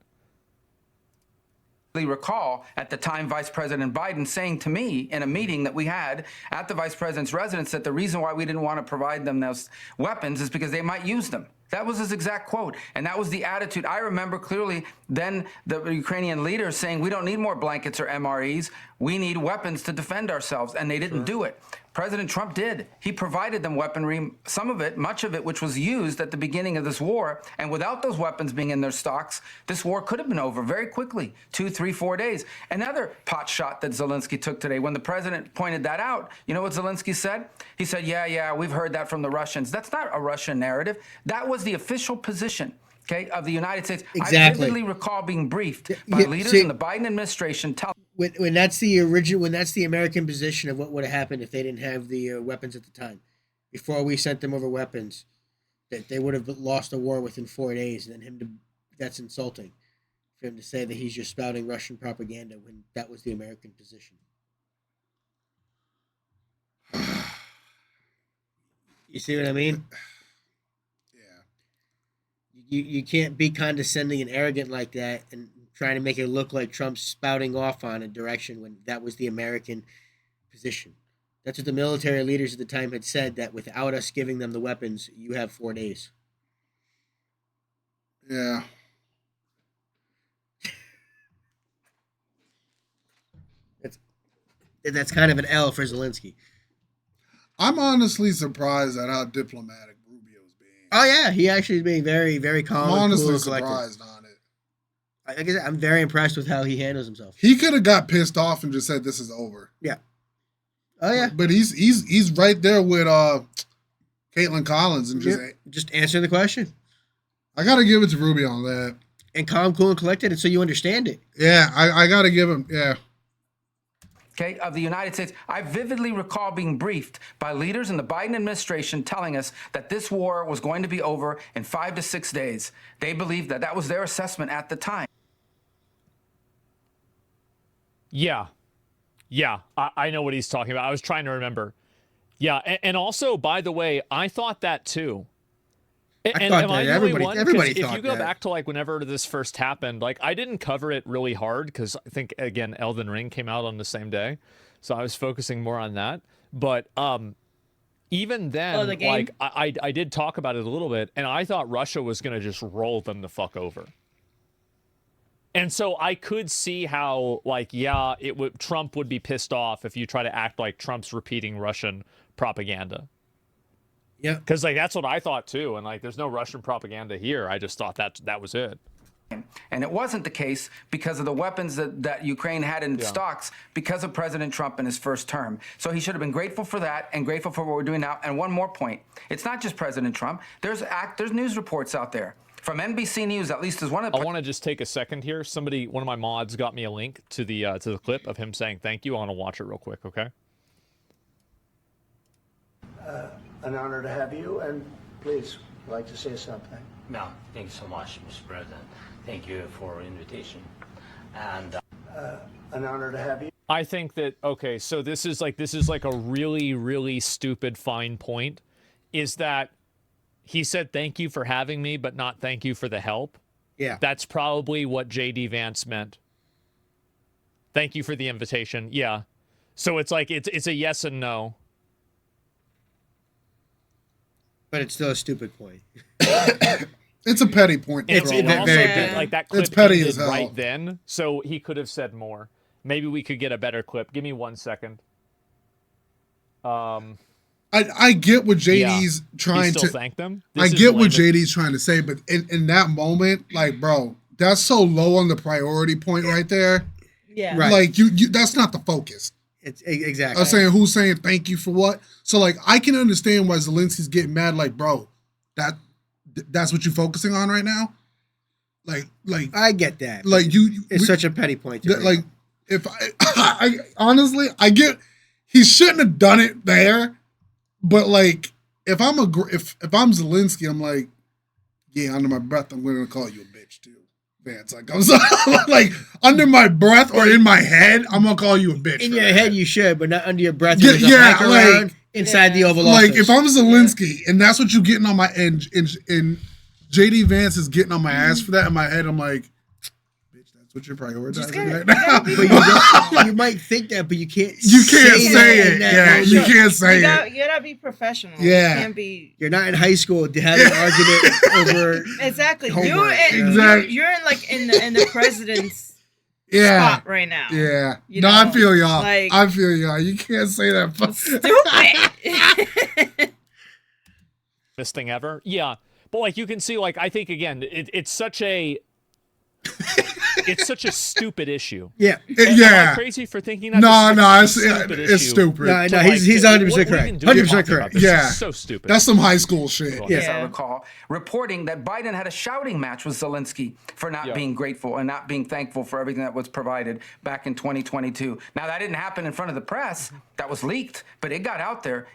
Recall at the time Vice President Biden saying to me in a meeting that we had at the Vice President's residence that the reason why we didn't want to provide them those weapons is because they might use them. That was his exact quote. And that was the attitude. I remember clearly then the Ukrainian leaders saying, we don't need more blankets or MREs. We need weapons to defend ourselves. And they didn't do it. President Trump did. He provided them weaponry, some of it, much of it, which was used at the beginning of this war. And without those weapons being in their stocks, this war could have been over very quickly, 2, 3, 4 days. Another pot shot that Zelensky took today, when the president pointed that out, you know what Zelensky said? He said, yeah, we've heard that from the Russians. That's not a Russian narrative. That was the official position, okay, of the United States. Exactly. I vividly recall being briefed by leaders in the Biden administration telling when that's the original, when that's the American position of what would have happened if they didn't have the weapons at the time, before we sent them over weapons, that they would have lost the war within 4 days, and then that's insulting for him to say that he's just spouting Russian propaganda when that was the American position. You see what I mean? Yeah. You can't be condescending and arrogant like that and trying to make it look like Trump's spouting off on a direction when that was the American position. That's what the military leaders at the time had said, that without us giving them the weapons, you have 4 days. Yeah. That's kind of an L for Zelensky. I'm honestly surprised at how diplomatic Rubio's being. Oh, yeah. He actually is being very, very calm. I'm honestly cool surprised on it. Like I said, I'm very impressed with how he handles himself. He could have got pissed off and just said, this is over. Yeah. Oh, yeah. But he's right there with Caitlin Collins and just answer the question. I got to give it to Rubio on that. And calm, cool, and collected, and so you understand it. Yeah, I got to give him, yeah. Okay, of the United States. I vividly recall being briefed by leaders in the Biden administration telling us that this war was going to be over in 5 to 6 days. They believed that. That was their assessment at the time. Yeah, I know what he's talking about. I was trying to remember. Yeah, and also, by the way, I thought that too. And am I the only one? Everybody if thought you go that. back to like whenever this first happened, like I didn't cover it really hard because I think again Elden Ring came out on the same day, so I was focusing more on that. But even then, like I did talk about it a little bit, and I thought Russia was gonna just roll them the fuck over. And so I could see how, like, yeah, Trump would be pissed off if you try to act like Trump's repeating Russian propaganda. Yeah, because like that's what I thought too, and like there's no Russian propaganda here. I just thought that was it. And it wasn't the case because of the weapons that Ukraine had in its stocks because of President Trump in his first term. So he should have been grateful for that and grateful for what we're doing now. And one more point. It's not just President Trump. There's news reports out there. From NBC News, at least, is one of the... I want to just take a second here. One of my mods got me a link to the clip of him saying thank you. I want to watch it real quick, okay? An honor to have you, and please, I'd like to say something. No, thank you so much, Mr. President. Thank you for the invitation. And an honor to have you. I think that, okay, so this is like a really, really stupid fine point, is that he said thank you for having me, but not thank you for the help. Yeah. That's probably what J.D. Vance meant. Thank you for the invitation. Yeah. So it's like, it's a yes and no. But it's still a stupid point. It's a petty point. It's very petty. Like that clip it's petty ended as hell. right then, so he could have said more. Maybe we could get a better clip. Give me 1 second. I get what JD's trying to thank them. I get what JD's trying to say, but in that moment, like, bro, that's so low on the priority point right there. Yeah. Right. Like you that's not the focus. It's exactly. I'm saying who's saying thank you for what? So like I can understand why Zelensky's getting mad. Like, bro, that's what you're focusing on right now. Like I get that. Like it's such a petty point. To like if I honestly, I get he shouldn't have done it there, but like if I'm Zelensky, I'm like, yeah, under my breath, I'm going to call you a bitch too, Vance. Like I'm sorry, like under my breath or in my head, I'm gonna call you a bitch. In your head, you should, but not under your breath. Yeah, like inside the Oval Like Office. if I'm Zelensky and that's what you're getting on my and JD Vance is getting on my ass for that in my head, I'm like, bitch, that's what you're prioritizing right now. But you might think that, but you can't. You can't say it. Yeah, you can't say it. You gotta be professional. Yeah, you can't be. You're not in high school to have an argument over. Exactly. Exactly. You're in the president's spot right now. Yeah. You no, know? I feel y'all. Like, I feel y'all. You can't say that. Stupid. Best thing ever. Yeah. But like you can see, like I think again, it's such a stupid issue. Yeah. Am I crazy for thinking that? No, it's stupid. No, he's 100% correct. 100% correct. Yeah. So stupid. That's some high school shit. Yes, I recall reporting that Biden had a shouting match with Zelensky for not being grateful and not being thankful for everything that was provided back in 2022. Now, that didn't happen in front of the press. That was leaked, but it got out there.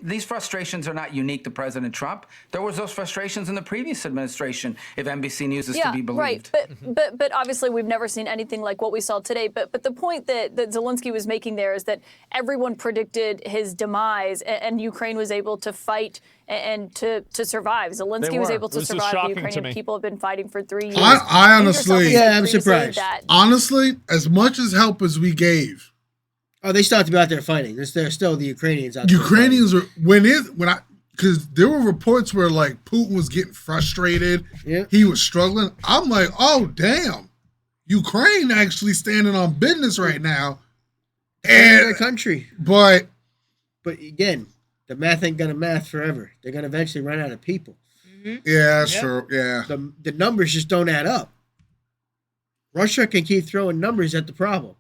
These frustrations are not unique to President Trump. There was those frustrations in the previous administration, if NBC News is to be believed. Right. But obviously we've never seen anything like what we saw today. But the point that Zelensky was making there is that everyone predicted his demise, and Ukraine was able to fight and to survive. Zelensky was able to survive. The Ukrainian people have been fighting for 3 years. I honestly, I'm surprised. Honestly, as much as help as we gave. Oh, they still have to be out there fighting. There's still the Ukrainians out there. Ukrainians are because there were reports where like Putin was getting frustrated. Yeah. He was struggling. I'm like, oh damn, Ukraine actually standing on business right now. And their country. But again, the math ain't gonna math forever. They're gonna eventually run out of people. Mm-hmm. Yeah, that's true. Yeah. The numbers just don't add up. Russia can keep throwing numbers at the problem.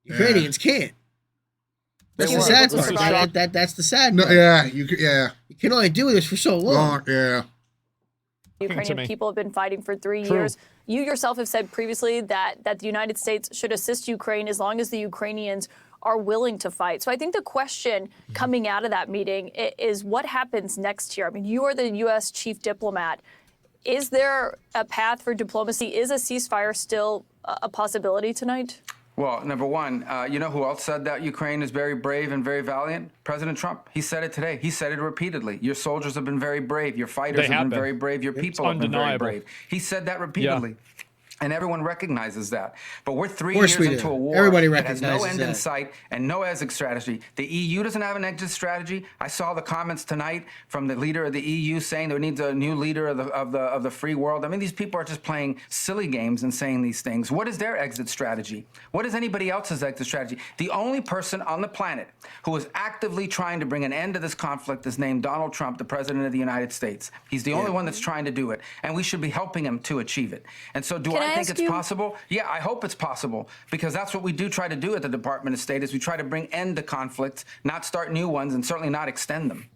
Ukrainians can't. That's the sad part. That's the sad part. You can only do this for so long. Ukrainian people have been fighting for 3 years. You yourself have said previously that the United States should assist Ukraine as long as the Ukrainians are willing to fight. So I think the question coming out of that meeting is what happens next year? I mean, you are the U.S. chief diplomat. Is there a path for diplomacy? Is a ceasefire still a possibility tonight? Well, number one, you know who else said that Ukraine is very brave and very valiant? President Trump. He said it today. He said it repeatedly. Your soldiers have been very brave. Your fighters have been very brave. Your people have been very brave. He said that repeatedly. Yeah. And everyone recognizes that. But we're 3 years into a war that has no end in sight and no exit strategy. The EU doesn't have an exit strategy. I saw the comments tonight from the leader of the EU saying there needs a new leader of the free world. I mean, these people are just playing silly games and saying these things. What is their exit strategy? What is anybody else's exit strategy? The only person on the planet who is actively trying to bring an end to this conflict is named Donald Trump, the President of the United States. He's the only one that's trying to do it. And we should be helping him to achieve it. And so I think it's possible? Yeah, I hope it's possible, because that's what we do try to do at the Department of State is we try to bring end to conflicts, not start new ones, and certainly not extend them.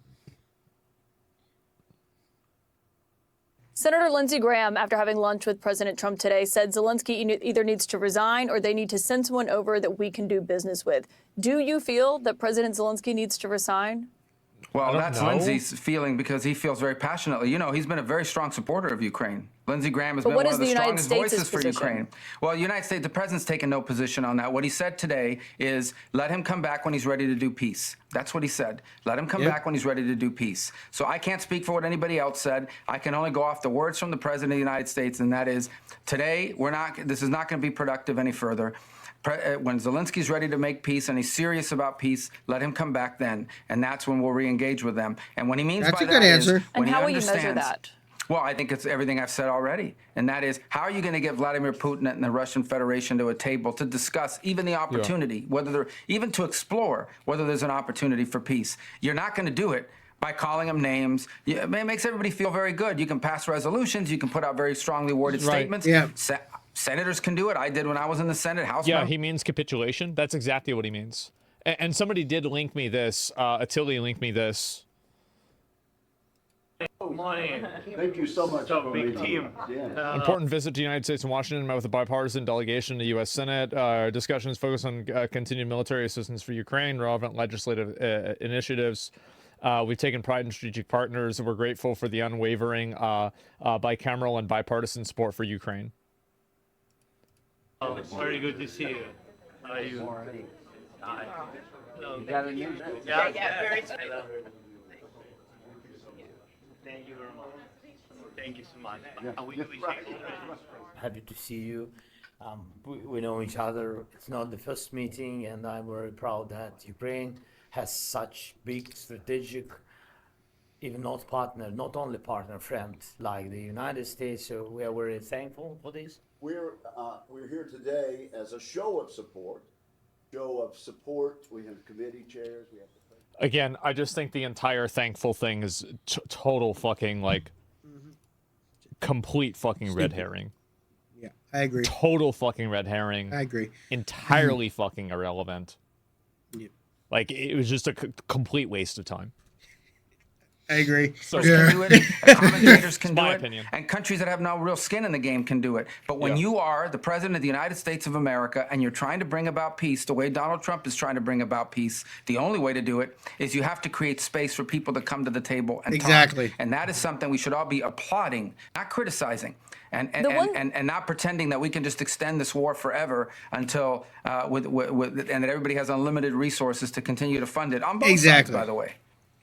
Senator Lindsey Graham, after having lunch with President Trump today, said Zelensky either needs to resign or they need to send someone over that we can do business with. Do you feel that President Zelensky needs to resign? Well, that's Lindsey's feeling because he feels very passionately. You know, he's been a very strong supporter of Ukraine. Lindsey Graham has been one of the strongest voices for Ukraine. Well, the United States, the president's taken no position on that. What he said today is let him come back when he's ready to do peace. That's what he said. Let him come back when he's ready to do peace. So I can't speak for what anybody else said. I can only go off the words from the president of the United States, and that is today this is not going to be productive any further. When Zelensky's ready to make peace and he's serious about peace, let him come back then, and that's when we'll re-engage with them. And what he means by that is when how will he you measure that? Well, I think it's everything I've said already, and that is how are you going to get Vladimir Putin and the Russian Federation to a table to discuss even the opportunity, even to explore whether there's an opportunity for peace. You're not going to do it by calling them names. It makes everybody feel very good. You can pass resolutions. You can put out very strongly worded statements. Yeah. Senators can do it. I did when I was in the Senate. House. Yeah, he means capitulation. That's exactly what he means. And somebody did link me this. Attili linked me this. Good morning. Thank you so much. So big team. Important visit to the United States and Washington, met with a bipartisan delegation in the U.S. Senate. Discussions focus on continued military assistance for Ukraine, relevant legislative initiatives. We've taken pride in strategic partners, and we're grateful for the unwavering bicameral and bipartisan support for Ukraine. Oh, it's very good to see you. How are you? Hi. Hello. You got a new Yeah, very good. Thank you very much. Thank you so much. Happy to see you. We know each other. It's not the first meeting, and I'm very proud that Ukraine has such big strategic, even not partner, not only partner, friend like the United States. So we are very thankful for this. We're here today as a show of support. We have committee chairs. We have the Again, I just think the entire thankful thing is total fucking, like, complete fucking red herring. Yeah, I agree. Total fucking red herring. I agree. Entirely fucking irrelevant. Yeah. Like, it was just a complete waste of time. I agree. So, Can do it, commentators can do My it, opinion. and countries that have no real skin in the game can do it. But when you are the president of the United States of America and you're trying to bring about peace the way Donald Trump is trying to bring about peace, the only way to do it is you have to create space for people to come to the table and Exactly. talk. And that is something we should all be applauding, not criticizing. And not pretending that we can just extend this war forever until and that everybody has unlimited resources to continue to fund it on both sides, by the way.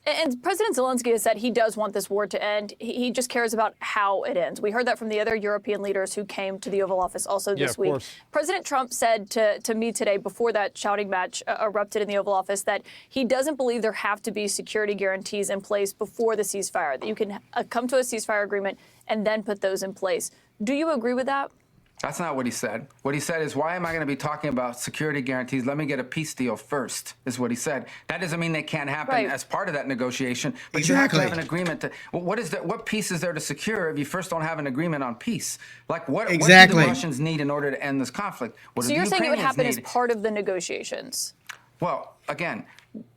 And President Zelensky has said he does want this war to end. He just cares about how it ends. We heard that from the other European leaders who came to the Oval Office also this week. Course. President Trump said to me today, before that shouting match erupted in the Oval Office, that he doesn't believe there have to be security guarantees in place before the ceasefire, that you can come to a ceasefire agreement and then put those in place. Do you agree with that? That's not what he said. What he said is, why am I going to be talking about security guarantees? Let me get a peace deal first, is what he said. That doesn't mean they can't happen as part of that negotiation, but you have to have an agreement. What peace is there to secure if you first don't have an agreement on peace? Like, what do the Russians need in order to end this conflict? What so you're saying it would happen as part of the negotiations? Well, again,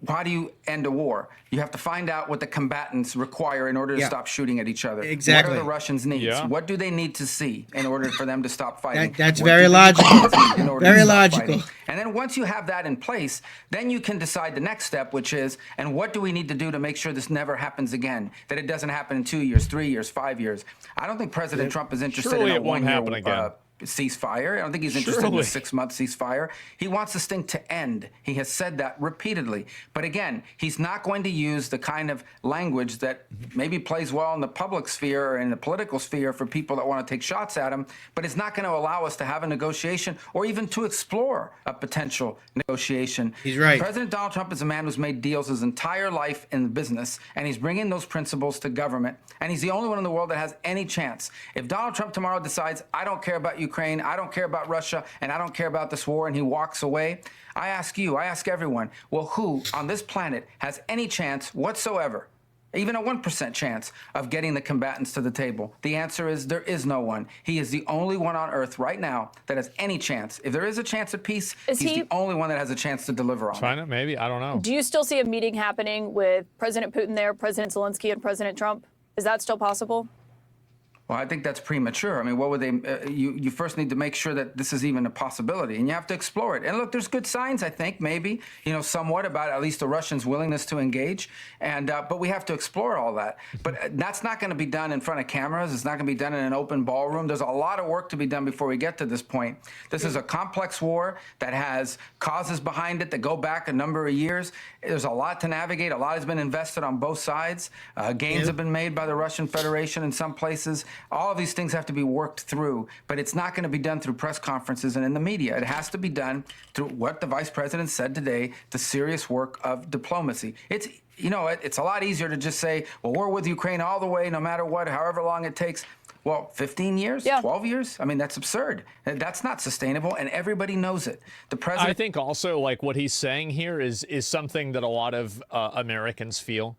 how do you end a war? You have to find out what the combatants require in order to stop shooting at each other. Exactly. What are the Russians' needs? Yeah. What do they need to see in order for them to stop fighting? That's What very do the logical. Ukrainians need in order Very to stop logical. fighting? And then once you have that in place, then you can decide the next step, which is, and what do we need to do to make sure this never happens again? That it doesn't happen in 2 years, 3 years, 5 years. I don't think President Trump is interested Surely in a it won't happen one-year again. ceasefire. I don't think he's interested in a 6-month ceasefire. He wants this thing to end. He has said that repeatedly. But again, he's not going to use the kind of language that maybe plays well in the public sphere or in the political sphere for people that want to take shots at him, but it's not going to allow us to have a negotiation or even to explore a potential negotiation. He's right. President Donald Trump is a man who's made deals his entire life in business, and he's bringing those principles to government, and he's the only one in the world that has any chance. If Donald Trump tomorrow decides, I don't care about Ukraine, I don't care about Russia, and I don't care about this war, and he walks away, I ask you, I ask everyone, well, who on this planet has any chance whatsoever, even a 1% chance, of getting the combatants to the table? The answer is there is no one. He is the only one on earth right now that has any chance. If there is a chance at peace, he's the only one that has a chance to deliver on China, maybe? I don't know. Do you still see a meeting happening with President Putin there, President Zelensky, and President Trump? Is that still possible? Well, I think that's premature. I mean, what would they? You first need to make sure that this is even a possibility, and you have to explore it. And look, there's good signs, I think, maybe, somewhat about at least the Russians' willingness to engage. And but we have to explore all that. But that's not going to be done in front of cameras. It's not going to be done in an open ballroom. There's a lot of work to be done before we get to this point. This is a complex war that has causes behind it that go back a number of years. There's a lot to navigate. A lot has been invested on both sides. Gains have been made by the Russian Federation in some places. All of these things have to be worked through, but it's not going to be done through press conferences and in the media. It has to be done through what the vice president said today, the serious work of diplomacy. It's a lot easier to just say, well, we're with Ukraine all the way, no matter what, however long it takes. Well, 15 years, 12 years? I mean, that's absurd. That's not sustainable, and everybody knows it. The president. I think also, like, what he's saying here is something that a lot of Americans feel.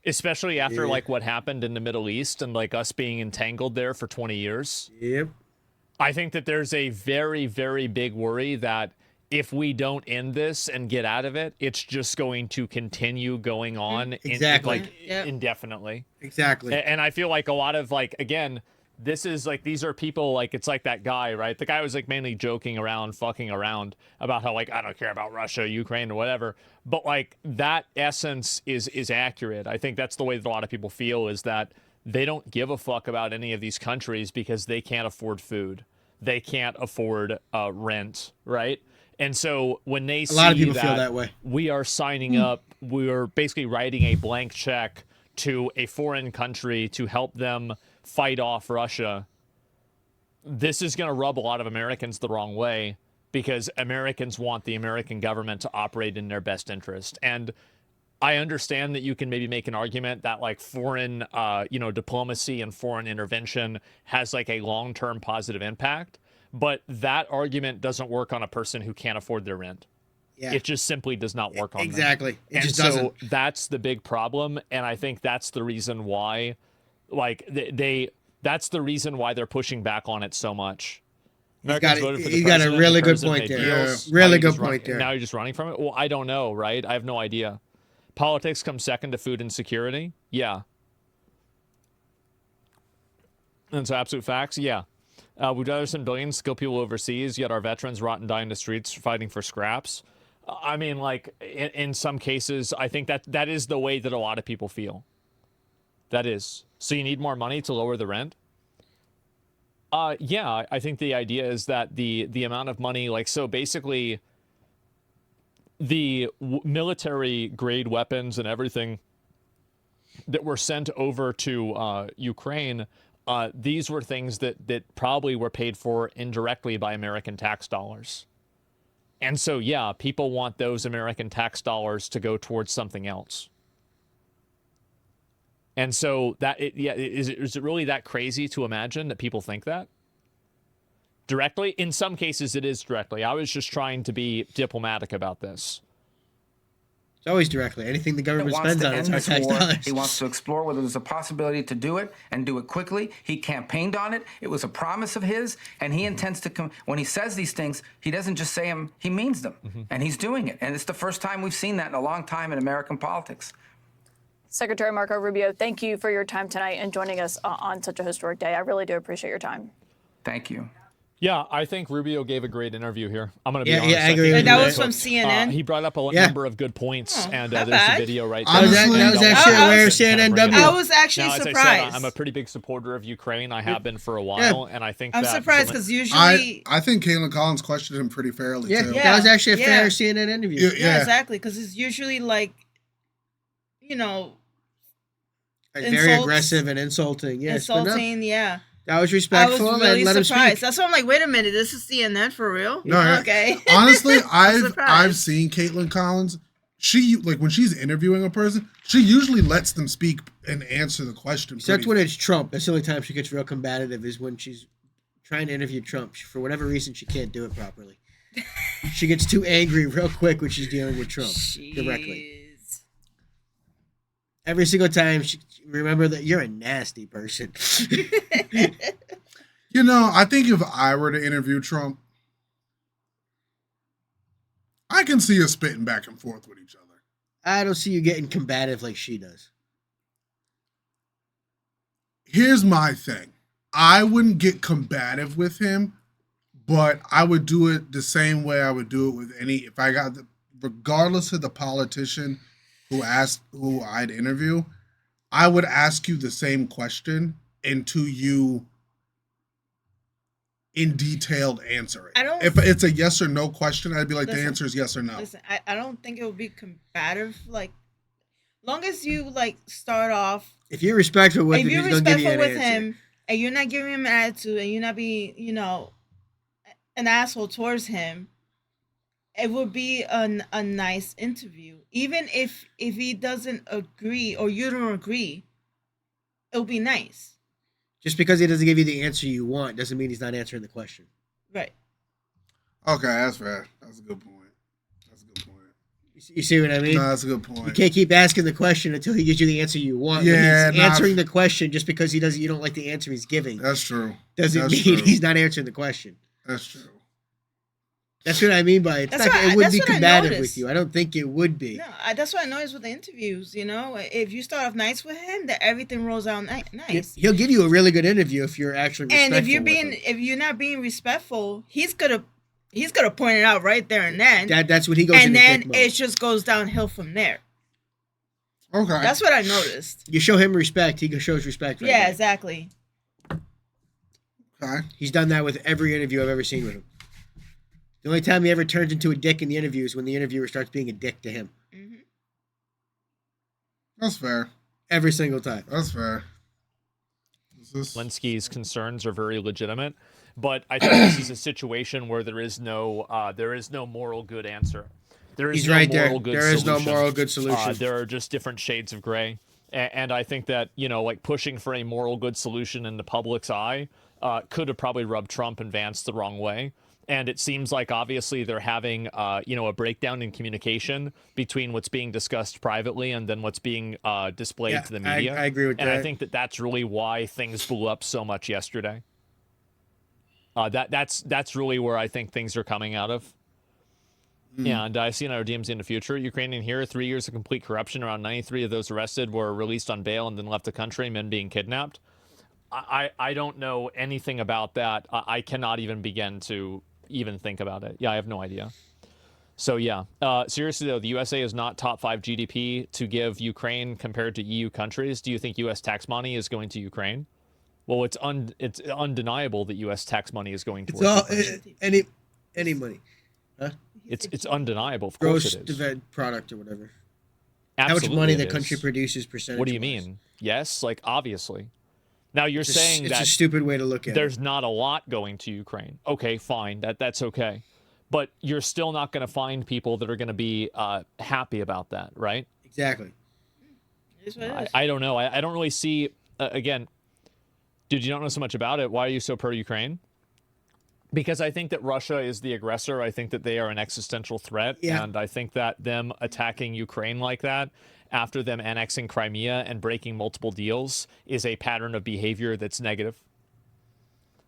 Especially after, like, what happened in the Middle East and, like, us being entangled there for 20 years. Yep. I think that there's a very, very big worry that if we don't end this and get out of it, it's just going to continue going on indefinitely. Exactly. And I feel like a lot of again, this is these are people it's like that guy, right? The guy was mainly joking around, fucking around about how I don't care about Russia, Ukraine, or whatever. But that essence is accurate. I think that's the way that a lot of people feel, is that they don't give a fuck about any of these countries because they can't afford food. They can't afford rent, right? And so when they see a lot of people feel that way, we are signing up, we are basically writing a blank check to a foreign country to help them fight off Russia. This is going to rub a lot of Americans the wrong way, because Americans want the American government to operate in their best interest. And I understand that you can maybe make an argument that foreign, diplomacy and foreign intervention has a long-term positive impact, but that argument doesn't work on a person who can't afford their rent. Yeah. It just simply does not work on them. Exactly. It and just so doesn't. That's the big problem, and I think that's the reason why, that's the reason why they're pushing back on it so much. You got a really good point there. Really good point there. Now you're just running from it? Well, I don't know, right? I have no idea. Politics comes second to food insecurity? Yeah. And so absolute facts? Yeah. We'd rather send billions, skill people overseas, yet our veterans rot and die in the streets fighting for scraps. I mean, in some cases, I think that is the way that a lot of people feel. That is. So you need more money to lower the rent? Yeah, I think the idea is that the amount of money, so basically the military grade weapons and everything that were sent over to Ukraine, these were things that probably were paid for indirectly by American tax dollars. And so, yeah, people want those American tax dollars to go towards something else. And so is it really that crazy to imagine that people think that? Directly? In some cases, it is directly. I was just trying to be diplomatic about this. It's always directly. Anything the government spends on it's our tax dollars. He wants to explore whether there's a possibility to do it and do it quickly. He campaigned on it. It was a promise of his, and he intends to when he says these things, he doesn't just say them, he means them. And he's doing it. And it's the first time we've seen that in a long time in American politics. Secretary Marco Rubio, thank you for your time tonight and joining us on such a historic day. I really do appreciate your time. Thank you. Yeah, I think Rubio gave a great interview here. I'm going to be honest. Yeah, I agree. That was from CNN. He brought up a number of good points, and there's a video right there. Honestly, that was actually where CNN. I was actually now, surprised. I said, I'm a pretty big supporter of Ukraine. I have been for a while, and I think I'm surprised because usually I think Caitlin Collins questioned him pretty fairly too. Yeah, that was actually a fair CNN interview. Yeah, exactly, because it's usually very aggressive and insulting. Yes, insulting. Yeah. That was respectful. I was really and let surprised. him speak. That's why I'm like, wait a minute, this is CNN for real? No, okay. Honestly, I've seen Caitlin Collins. She when she's interviewing a person, she usually lets them speak and answer the question. Except when it's Trump. That's the only time she gets real combative, is when she's trying to interview Trump. For whatever reason, she can't do it properly. She gets too angry real quick when she's dealing with Trump directly. Every single time, remember that you're a nasty person. I think if I were to interview Trump, I can see us spitting back and forth with each other. I don't see you getting combative like she does. Here's my thing. I wouldn't get combative with him, but I would do it the same way I would do it with if I got regardless of the politician who I'd interview, I would ask you the same question until you in detailed answer it. If it's a yes or no question, I'd be like, the answer is yes or no. Listen, I don't think it would be combative. Long as you start off. If you're respectful with him, if you're he's gonna give you an respectful with answer. him, and you're not giving him an attitude, and you're not being, an asshole towards him, it would be a nice interview. Even if he doesn't agree or you don't agree, it'll be nice. Just because he doesn't give you the answer you want doesn't mean he's not answering the question. Right. Okay, that's fair. That's a good point. You see what I mean? No, that's a good point. You can't keep asking the question until he gives you the answer you want. Yeah, he's answering the question just because you don't like the answer he's giving. That's true. Doesn't mean he's not answering the question. That's true. That's what I mean by it would be combative with you. I don't think it would be. No, that's what I noticed with the interviews. You know, if you start off nice with him, that everything rolls out nice. He'll give you a really good interview if you're actually respectful. And if you're not being respectful, he's gonna point it out right there and then. That's what he goes. And then it just goes downhill from there. Okay, that's what I noticed. You show him respect, he shows respect. Right yeah, exactly. Okay, he's done that with every interview I've ever seen with him. The only time he ever turns into a dick in the interview is when the interviewer starts being a dick to him. Mm-hmm. That's fair. Every single time. That's fair. Zelensky's concerns are very legitimate, but I think this is a situation where there is no moral good answer. There is no moral good solution. There are just different shades of gray, and I think that like pushing for a moral good solution in the public's eye could have probably rubbed Trump and Vance the wrong way. And it seems like obviously they're having, a breakdown in communication between what's being discussed privately and then what's being displayed to the media. I agree with that. And I think that that's really why things blew up so much yesterday. That's really where I think things are coming out of. And I see in our DMs in the future, Ukrainian here, 3 years of complete corruption. Around 93 of those arrested were released on bail and then left the country, men being kidnapped. I don't know anything about that. I cannot even begin to even think about it. Yeah, I have no idea. So yeah, seriously though, the USA is not top 5 GDP to give Ukraine compared to EU countries. Do you think US tax money is going to Ukraine? Well, it's undeniable that US tax money is going towards Ukraine. Any money. Huh? It's undeniable. Of course it is. Gross product or whatever. Absolutely, how much money the country produces percentage. What do you mean? Yes, like obviously. Now you're saying that it's a stupid way to look at it. There's not a lot going to Ukraine. Okay, fine. That's okay. But you're still not going to find people that are going to be happy about that, right? Exactly. I don't know. I don't really see, again, dude, you don't know so much about it. Why are you so pro-Ukraine? Because I think that Russia is the aggressor. I think that they are an existential threat. Yeah. And I think that them attacking Ukraine like that after them annexing Crimea and breaking multiple deals is a pattern of behavior that's negative.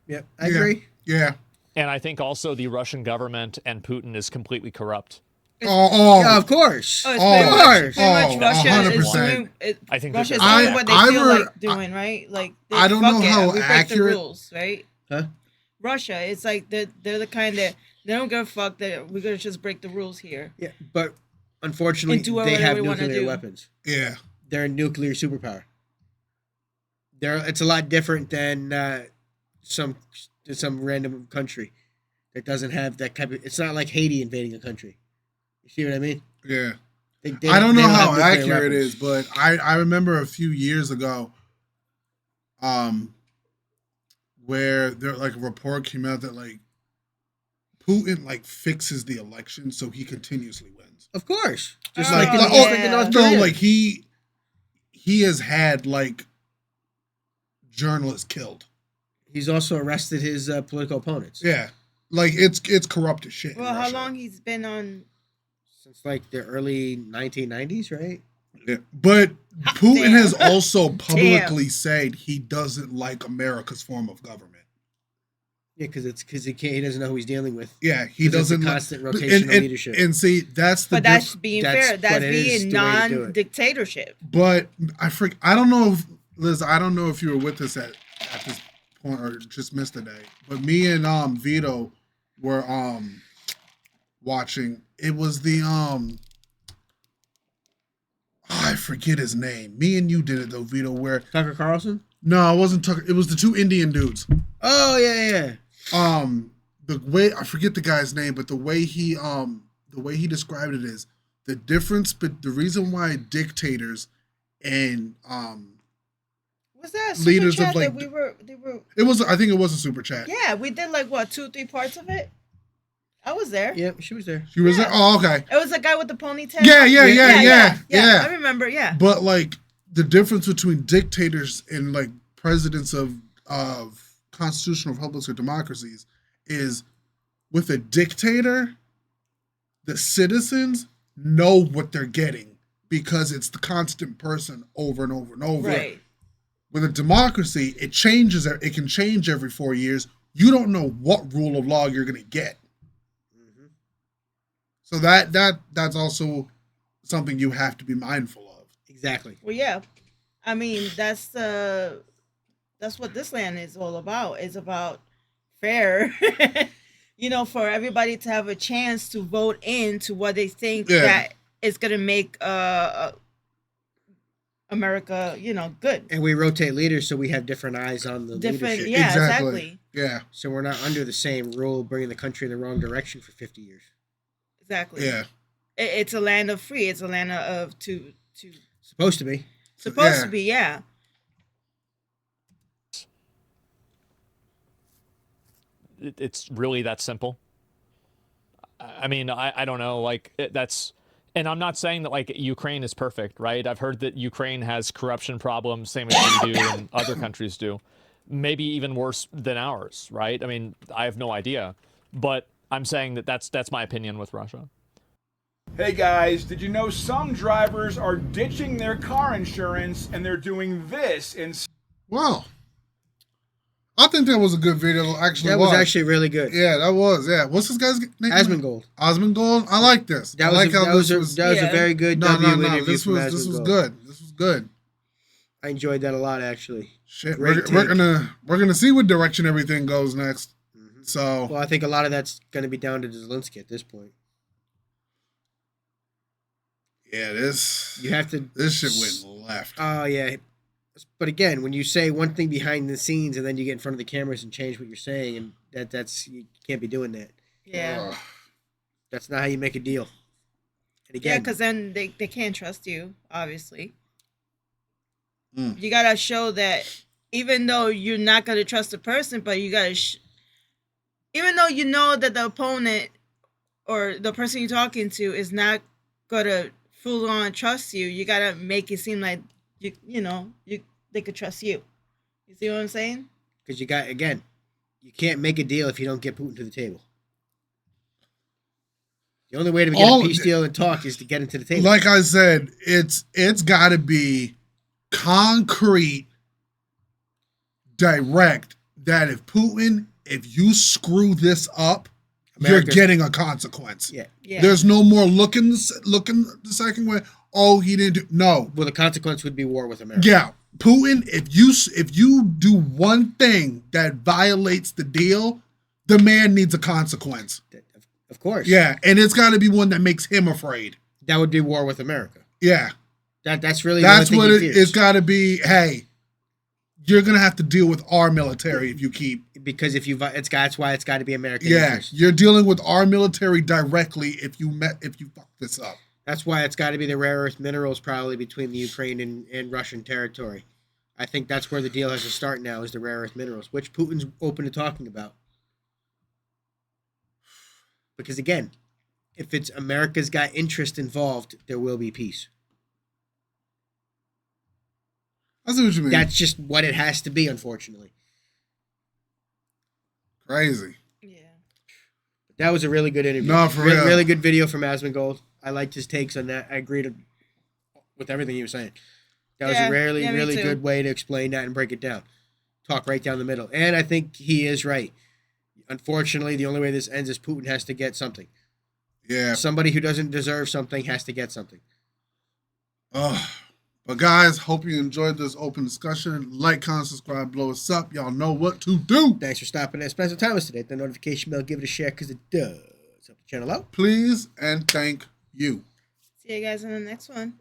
Yeah, I agree. Yeah. And I think also the Russian government and Putin is completely corrupt. Yeah, of course. Pretty much Russia 100%. I think Russia's doing what they feel like doing, right? Like I don't know how we accurate. break the rules, right? Huh? Russia, it's like they're the kind that they don't give a fuck that we're gonna just break the rules here. Yeah, but unfortunately, they have nuclear weapons. Yeah, they're a nuclear superpower. It's a lot different than some random country that doesn't have that type of. It's not like Haiti invading a country. You see what I mean? Yeah. I don't know how accurate it is, but I remember a few years ago, where there like a report came out that like Putin like fixes the election so he continuously wins. Of course. Just like he has had like journalists killed. He's also arrested his political opponents. Yeah. Like it's corrupt as shit. Well, how long he's been on? Since like the early 1990s, right? Yeah. But Putin has also publicly said he doesn't like America's form of government. Yeah, because he doesn't know who he's dealing with. Yeah, he doesn't like constant rotation of leadership. And see, that's the. But that's being fair. That's being non-dictatorship. But I don't know if Liz. I don't know if you were with us at this point or just missed the day. But me and Vito were watching. It was the I forget his name. Me and you did it though, Vito. Where Tucker Carlson? No, it wasn't Tucker. It was the two Indian dudes. Oh yeah. The way I forget the guy's name, but the way he described it is the difference. But the reason why dictators and was that a super leaders chat of like that they were? It was. I think it was a super chat. Yeah, we did like what 2-3 parts of it. I was there. Yeah, she was there. She was there. Oh, okay. It was the guy with the ponytail. Yeah. I remember. Yeah. But like the difference between dictators and like presidents of constitutional republics or democracies is with a dictator, the citizens know what they're getting because it's the constant person over and over and over. Right. With a democracy, it changes. It can change every 4 years. You don't know what rule of law you're going to get. So that's also something you have to be mindful of. Exactly. Well, yeah. I mean, that's what this land is all about. It's about fair, for everybody to have a chance to vote into what they think that is going to make America, good. And we rotate leaders, so we have different eyes on the leadership. Yeah, exactly. Yeah. So we're not under the same rule, bringing the country in the wrong direction for 50 years. Exactly. Yeah. It's a land of free. It's a land of to. Supposed to be. Supposed to be, yeah. It's really that simple. I mean, I don't know, like that's, and I'm not saying that like Ukraine is perfect, right? I've heard that Ukraine has corruption problems, same as we do and other countries do, maybe even worse than ours, right? I mean, I have no idea, but I'm saying that that's my opinion with Russia. Hey guys, did you know some drivers are ditching their car insurance and they're doing this instead? Wow. I think that was a good video. Actually, that was actually really good. Yeah, that was. Yeah, what's this guy's name? Asmongold. Asmongold. I like this. That was a very good interview. This was good. This was good. I enjoyed that a lot, actually. Shit, we're gonna see what direction everything goes next. Mm-hmm. So, well, I think a lot of that's gonna be down to Zelensky at this point. Yeah, this shit went left. Oh yeah. But again, when you say one thing behind the scenes and then you get in front of the cameras and change what you're saying, and that's you can't be doing that. Yeah. That's not how you make a deal. And again, because then they can't trust you, obviously. You got to show that even though you're not going to trust the person, but you got to, even though you know that the opponent or the person you're talking to is not going to full on trust you, you got to make it seem like they could trust you. You see what I'm saying? Because you can't make a deal if you don't get Putin to the table. The only way to get a peace deal and talk is to get into the table. Like I said, it's got to be concrete, direct. That if you screw this up, you're getting a consequence. Yeah. There's no more looking the second way. Oh, he didn't do no. Well, the consequence would be war with America. Yeah, Putin. If you do one thing that violates the deal, the man needs a consequence. Of course. Yeah, and it's got to be one that makes him afraid. That would be war with America. Yeah, that's really that's what it's got to be. Hey, you're gonna have to deal with our military if you keep because that's why it's got to be American. Yeah, interest. You're dealing with our military directly if you fuck this up. That's why it's got to be the rare earth minerals probably between the Ukraine and Russian territory. I think that's where the deal has to start now is the rare earth minerals, which Putin's open to talking about. Because again, if it's America's got interest involved, there will be peace. I see what you mean. That's just what it has to be, unfortunately. Crazy. Yeah. That was a really good interview. No, for real. Really good video from Asmongold. I liked his takes on that. I agreed with everything he was saying. That was a really good way to explain that and break it down. Talk right down the middle. And I think he is right. Unfortunately, the only way this ends is Putin has to get something. Yeah. Somebody who doesn't deserve something has to get something. But guys, hope you enjoyed this open discussion. Like, comment, subscribe, blow us up. Y'all know what to do. Thanks for stopping and spending some time with us today. Hit the notification bell, give it a share because it does help the channel out. Please and thank you. See you guys in the next one.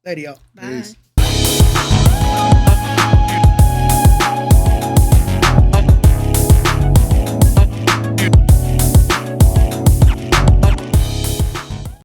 Later, y'all. Bye. Peace.